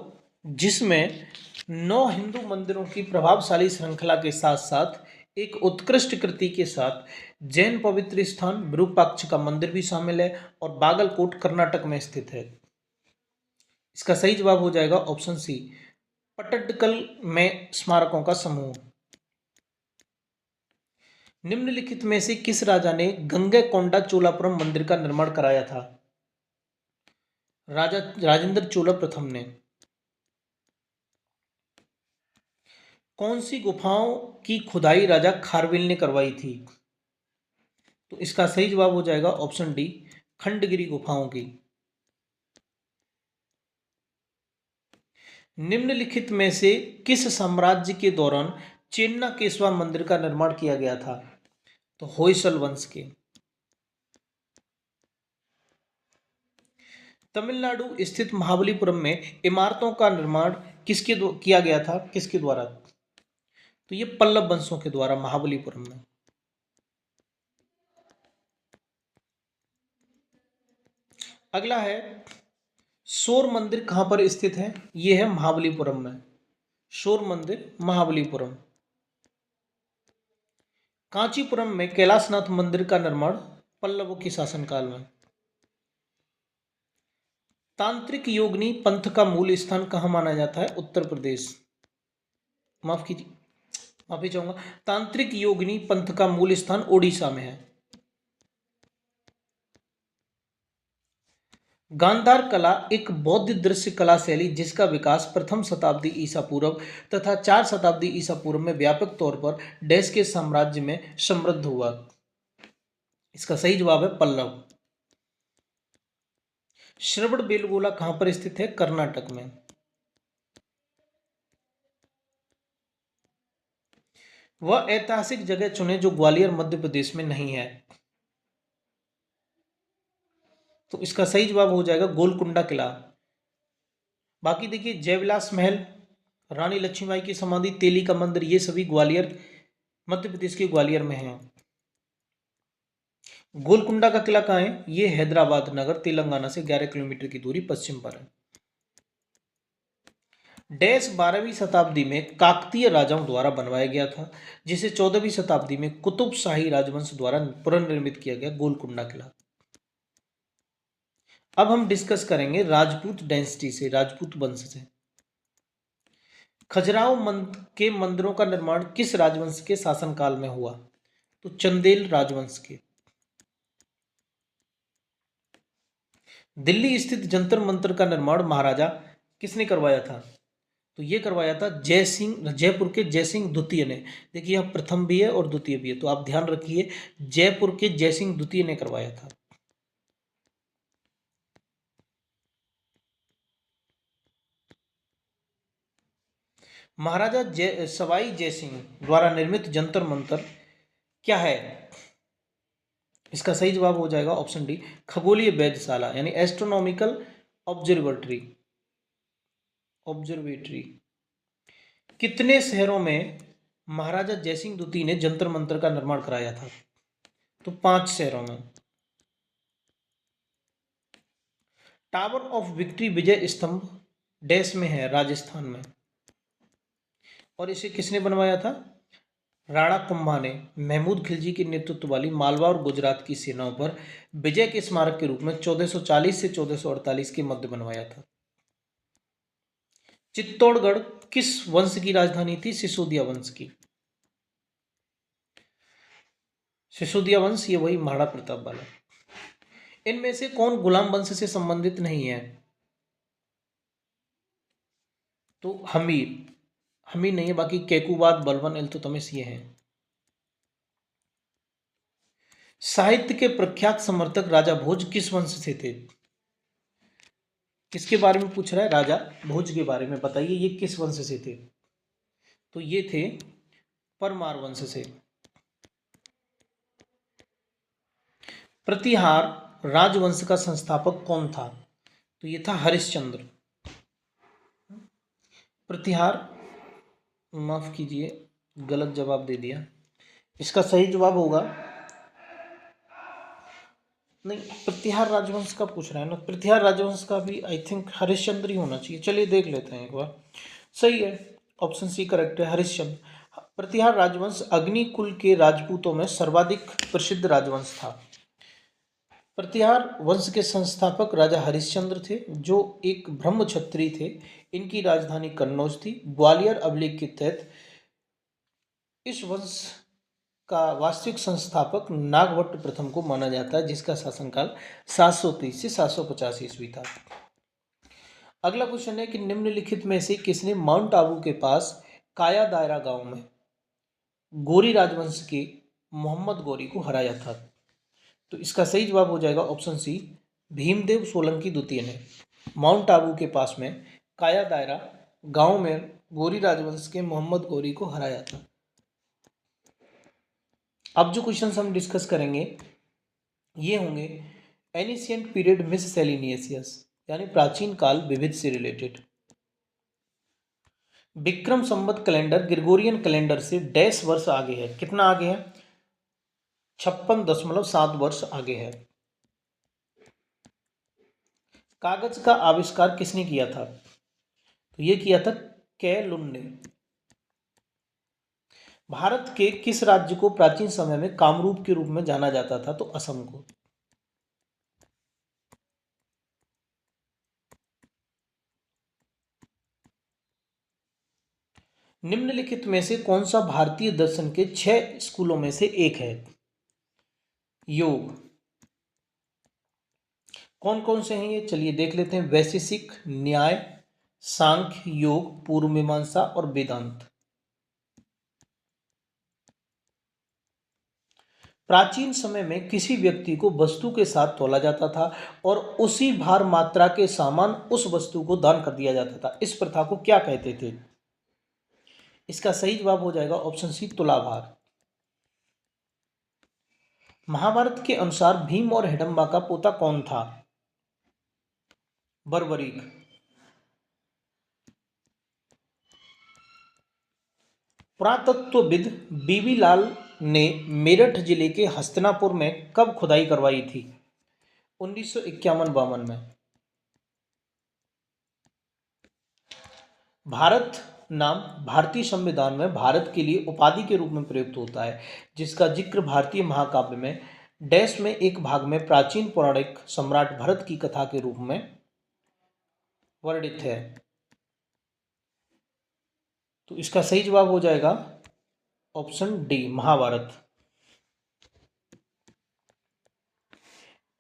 जिसमें 9 हिंदू मंदिरों की प्रभावशाली श्रृंखला के साथ साथ एक उत्कृष्ट कृति के साथ जैन पवित्र स्थान विरूपाक्ष का मंदिर भी शामिल है और बागलकोट कर्नाटक में स्थित है। इसका सही जवाब हो जाएगा ऑप्शन सी, पट्टडकल में स्मारकों का समूह। निम्नलिखित में से किस राजा ने गंगैकोंडा चोलापुरम मंदिर का निर्माण कराया था? राजा राजेंद्र चोला प्रथम ने। कौन सी गुफाओं की खुदाई राजा खारवेल ने करवाई थी? तो इसका सही जवाब हो जाएगा ऑप्शन डी, खंडगिरी गुफाओं की। निम्नलिखित में से किस साम्राज्य के दौरान चेन्ना केशवा मंदिर का निर्माण किया गया था? तो होयसल वंश के। तमिलनाडु स्थित महाबलीपुरम में इमारतों का निर्माण किया गया था? किसके द्वारा? तो ये पल्लव वंशों के द्वारा महाबलीपुरम में। अगला है शोर मंदिर कहां पर स्थित है? ये है महाबलीपुरम में। शोर मंदिर महाबलीपुरम। कांचीपुरम में कैलाशनाथ मंदिर का निर्माण पल्लवों के शासनकाल में। तांत्रिक योगिनी पंथ का मूल स्थान कहाँ माना जाता है? उत्तर प्रदेश। माफ कीजिए, माफी चाहूंगा, तांत्रिक योगिनी पंथ का मूल स्थान ओडिशा में है। गांधार कला एक बौद्ध दृश्य कला शैली जिसका विकास प्रथम शताब्दी ईसा पूर्व तथा 4 शताब्दी ईसा पूर्व में व्यापक तौर पर डैश के साम्राज्य में समृद्ध हुआ। इसका सही जवाब है पल्लव। श्रवण बेलगोला कहां पर स्थित है? कर्नाटक में। वह ऐतिहासिक जगह चुने जो ग्वालियर मध्य प्रदेश में नहीं है। तो इसका सही जवाब हो जाएगा गोलकुंडा किला। बाकी देखिए जयविलास महल, रानी लक्ष्मीबाई की समाधि, तेली का मंदिर, ये सभी ग्वालियर मध्य प्रदेश के ग्वालियर में है। गोलकुंडा का किला कहाँ है? ये हैदराबाद नगर तेलंगाना से 11 किलोमीटर की दूरी पश्चिम पर है। डैश 12वीं शताब्दी में काकतीय राजाओं द्वारा बनवाया गया था जिसे 14वीं शताब्दी में कुतुब शाही राजवंश द्वारा पुनर्निर्मित किया गया गोलकुंडा किला। अब हम डिस्कस करेंगे राजपूत डायनेस्टी से, राजपूत वंश से। खजुराहो के मंदिरों का निर्माण किस राजवंश के शासनकाल में हुआ? तो चंदेल राजवंश के। दिल्ली स्थित जंतर मंतर का निर्माण महाराजा किसने करवाया था? तो ये करवाया था जय सिंह, जयपुर के जय सिंह द्वितीय ने। देखिए यहाँ प्रथम भी है और द्वितीय भी है, तो आप ध्यान रखिए, जयपुर के जय सिंह द्वितीय ने करवाया था। महाराजा सवाई जय सिंह द्वारा निर्मित जंतर मंतर क्या है? इसका सही जवाब हो जाएगा ऑप्शन डी, खगोलीय वेधशाला, यानी एस्ट्रोनॉमिकल ऑब्जर्वेटरी। ऑब्जर्वेटरी। कितने शहरों में महाराजा जयसिंह द्वितीय ने जंतर मंतर का निर्माण कराया था? तो 5 शहरों में। टावर ऑफ विक्ट्री विजय स्तंभ डैश में है? राजस्थान में। और इसे किसने बनवाया था? राणा कुंभा ने महमूद खिलजी के नेतृत्व वाली मालवा और गुजरात की सेनाओं पर विजय के स्मारक के रूप में 1440 से 1448 के मध्य बनवाया था। चित्तौड़गढ़ किस वंश की राजधानी थी? सिसोदिया वंश की। सिसोदिया वंश, ये वही महाराणा प्रताप वाला। इनमें से कौन गुलाम वंश से संबंधित नहीं है? तो हमीर। हमीर नहीं है, बाकी केकुबाद, बलबन, इल्तुतमिश ये हैं। साहित्य के प्रख्यात समर्थक राजा भोज किस वंश से थे? किसके बारे में पूछ रहा है? राजा भोज के बारे में बताइए, ये किस वंश से थे? तो ये थे परमार वंश से। प्रतिहार राजवंश का संस्थापक कौन था? तो ये था हरिश्चंद्र। प्रतिहार, माफ कीजिए गलत जवाब दे दिया। इसका सही जवाब होगा, नहीं, प्रतिहार राजवंश का पूछ रहा है ना, प्रतिहार राजवंश का भी आई थिंक हरिश्चंद्र ही होना चाहिए। चलिए देख लेते हैं एक बार। सही है, ऑप्शन सी करेक्ट है, हरिश्चंद्र। प्रतिहार राजवंश अग्नि कुल के राजपूतों में सर्वाधिक प्रसिद्ध राजवंश था। प्रतिहार वंश के संस्थापक राजा हरिश्चंद्र थे, जो एक ब्रह्म क्षत्रिय थे। इनकी राजधानी कन्नौज थी। ग्वालियर अभिलेख के तहत इस वंश का वास्तविक संस्थापक नागभट्ट प्रथम को माना जाता है, जिसका शासनकाल 730 से 750 ईस्वी था। अगला क्वेश्चन है कि निम्नलिखित में से किसने माउंट आबू के पास काया दायरा गांव में गोरी राजवंश के मोहम्मद गोरी को हराया था? तो इसका सही जवाब हो जाएगा ऑप्शन सी, भीमदेव सोलंकी द्वितीय ने माउंट आबू के पास में काया दायरा गांव में गोरी राजवंश के मोहम्मद गोरी को हराया था। अब जो क्वेश्चंस हम डिस्कस करेंगे ये होंगे एनिशियंट पीरियड मिससेलेनियस, यानी प्राचीन काल विविध से related. Vikram Samvat calendar Gregorian calendar से डैश वर्ष आगे है? कितना आगे है? 56.7 वर्ष आगे है। कागज का आविष्कार किसने किया था? तो ये किया था कैलुन ने। भारत के किस राज्य को प्राचीन समय में कामरूप के रूप में जाना जाता था? तो असम को। निम्नलिखित में से कौन सा भारतीय दर्शन के 6 स्कूलों में से एक है? योग। कौन कौन से हैं ये? चलिए देख लेते हैं। वैशेषिक, न्याय, सांख्य, योग, पूर्व मीमांसा और वेदांत। प्राचीन समय में किसी व्यक्ति को वस्तु के साथ तौला जाता था और उसी भार मात्रा के सामान उस वस्तु को दान कर दिया जाता था। इस प्रथा को क्या कहते थे? इसका सही जवाब हो जाएगा ऑप्शन सी, तुलाभार। महाभारत के अनुसार भीम और हिडम्बा का पोता कौन था? बर्बरीक। पुरातत्वविद बीबी लाल ने मेरठ जिले के हस्तिनापुर में कब खुदाई करवाई थी? 1951-52 में। भारत नाम भारतीय संविधान में भारत के लिए उपाधि के रूप में प्रयुक्त होता है, जिसका जिक्र भारतीय महाकाव्य में डैश में एक भाग में प्राचीन पौराणिक सम्राट भरत की कथा के रूप में वर्णित है। तो इसका सही जवाब हो जाएगा ऑप्शन डी, महाभारत।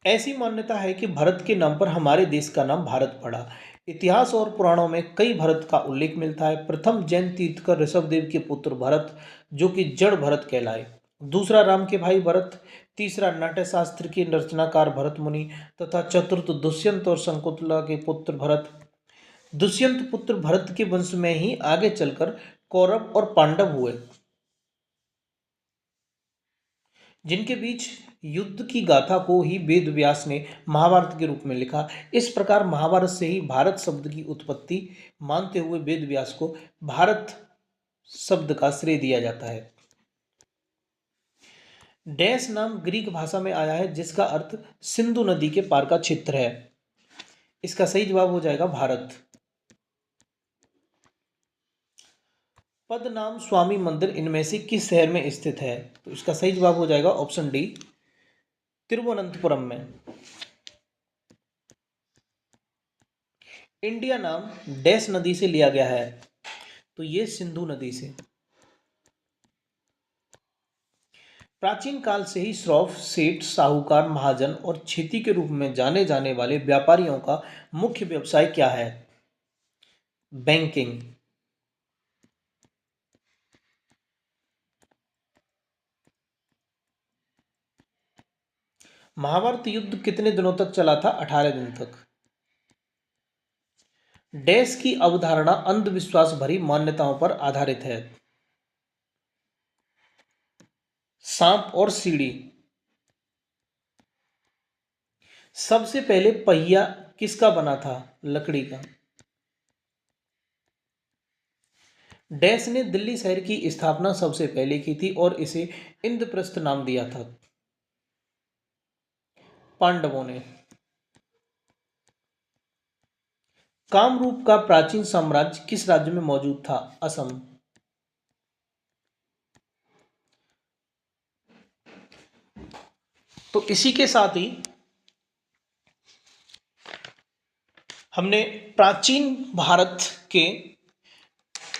ऐसी मान्यता है कि भरत के नाम पर हमारे देश का नाम भारत पड़ा। इतिहास और पुराणों में कई भरत का उल्लेख मिलता है। प्रथम जैन तीर्थकर ऋषभदेव के पुत्र भरत, जो कि जड़ भरत कहलाए। दूसरा राम के भाई भरत। तीसरा नाट्य शास्त्र के रचनाकार भरत मुनि तथा चतुर्थ दुष्यंत और शकुंतला के पुत्र भरत। दुष्यंत पुत्र भरत के वंश में ही आगे चलकर कौरव और पांडव हुए, जिनके बीच युद्ध की गाथा को ही वेद व्यास ने महाभारत के रूप में लिखा। इस प्रकार महाभारत से ही भारत शब्द की उत्पत्ति मानते हुए वेद व्यास को भारत शब्द का श्रेय दिया जाता है। डैश नाम ग्रीक भाषा में आया है, जिसका अर्थ सिंधु नदी के पार का क्षेत्र है। इसका सही जवाब हो जाएगा भारत। पद नाम स्वामी मंदिर इनमें से किस शहर में स्थित है? तो इसका सही जवाब हो जाएगा ऑप्शन डी, तिरुवनंतपुरम में। इंडिया नाम डैश नदी से लिया गया है? तो ये सिंधु नदी से। प्राचीन काल से ही श्रॉफ, सेठ, साहूकार, महाजन और खेती के रूप में जाने जाने वाले व्यापारियों का मुख्य व्यवसाय क्या है? बैंकिंग। महाभारत युद्ध कितने दिनों तक चला था? 18 दिन तक। डैश की अवधारणा अंधविश्वास भरी मान्यताओं पर आधारित है? सांप और सीढ़ी। सबसे पहले पहिया किसका बना था? लकड़ी का। डैश ने दिल्ली शहर की स्थापना सबसे पहले की थी और इसे इंद्रप्रस्थ नाम दिया था? पांडवों ने। कामरूप का प्राचीन साम्राज्य किस राज्य में मौजूद था? असम। तो इसी के साथ ही हमने प्राचीन भारत के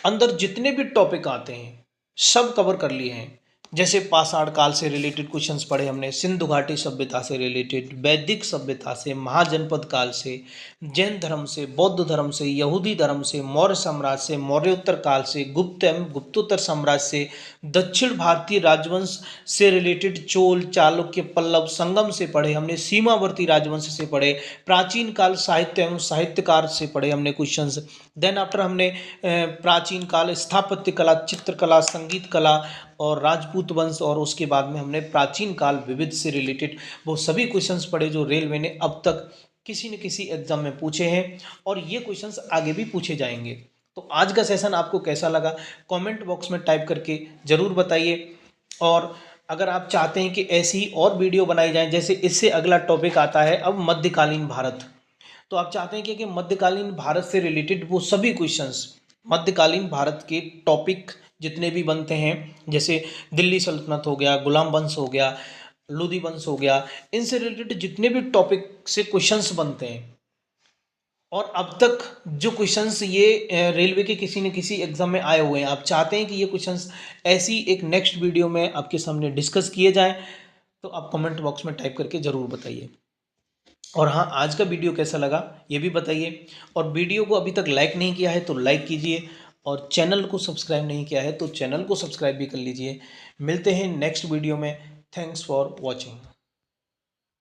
अंदर जितने भी टॉपिक आते हैं सब कवर कर लिए हैं। जैसे पाषाण काल से रिलेटेड क्वेश्चंस पढ़े हमने, सिंधु घाटी सभ्यता से रिलेटेड, वैदिक सभ्यता से, महाजनपद काल से, जैन धर्म से, बौद्ध धर्म से, यहूदी धर्म से, मौर्य साम्राज्य से, मौर्योत्तर काल से, गुप्त एवं गुप्तोत्तर साम्राज्य से, दक्षिण भारतीय राजवंश से रिलेटेड, चोल, चालुक्य, पल्लव, संगम से पढ़े हमने, सीमावर्ती राजवंश से पढ़े, प्राचीन काल साहित्य एवं साहित्यकार से पढ़े हमने क्वेश्चंस। देन आफ्टर हमने प्राचीन काल स्थापत्य कला, चित्रकला, संगीत कला और राजपूत वंश, और उसके बाद में हमने प्राचीन काल विविध से रिलेटेड वो सभी क्वेश्चंस पढ़े जो रेलवे ने अब तक किसी न किसी एग्जाम में पूछे हैं और ये क्वेश्चंस आगे भी पूछे जाएंगे। तो आज का सेशन आपको कैसा लगा कमेंट बॉक्स में टाइप करके ज़रूर बताइए। और अगर आप चाहते हैं कि ऐसी ही और वीडियो बनाई जाए, जैसे इससे अगला टॉपिक आता है अब मध्यकालीन भारत, तो आप चाहते हैं कि मध्यकालीन भारत से रिलेटेड वो सभी क्वेश्चंस, मध्यकालीन भारत के टॉपिक जितने भी बनते हैं, जैसे दिल्ली सल्तनत हो गया, गुलाम वंश हो गया, लोधी वंश हो गया, इनसे रिलेटेड जितने भी टॉपिक से क्वेश्चंस बनते हैं और अब तक जो क्वेश्चंस ये रेलवे के किसी न किसी एग्जाम में आए हुए हैं, आप चाहते हैं कि ये क्वेश्चंस ऐसी एक नेक्स्ट वीडियो में आपके सामने डिस्कस किए जाएं, तो आप कमेंट बॉक्स में टाइप करके ज़रूर बताइए। और हाँ, आज का वीडियो कैसा लगा ये भी बताइए, और वीडियो को अभी तक लाइक नहीं किया है तो लाइक कीजिए, और चैनल को सब्सक्राइब नहीं किया है तो चैनल को सब्सक्राइब भी कर लीजिए। मिलते हैं नेक्स्ट वीडियो में। Thanks for watching.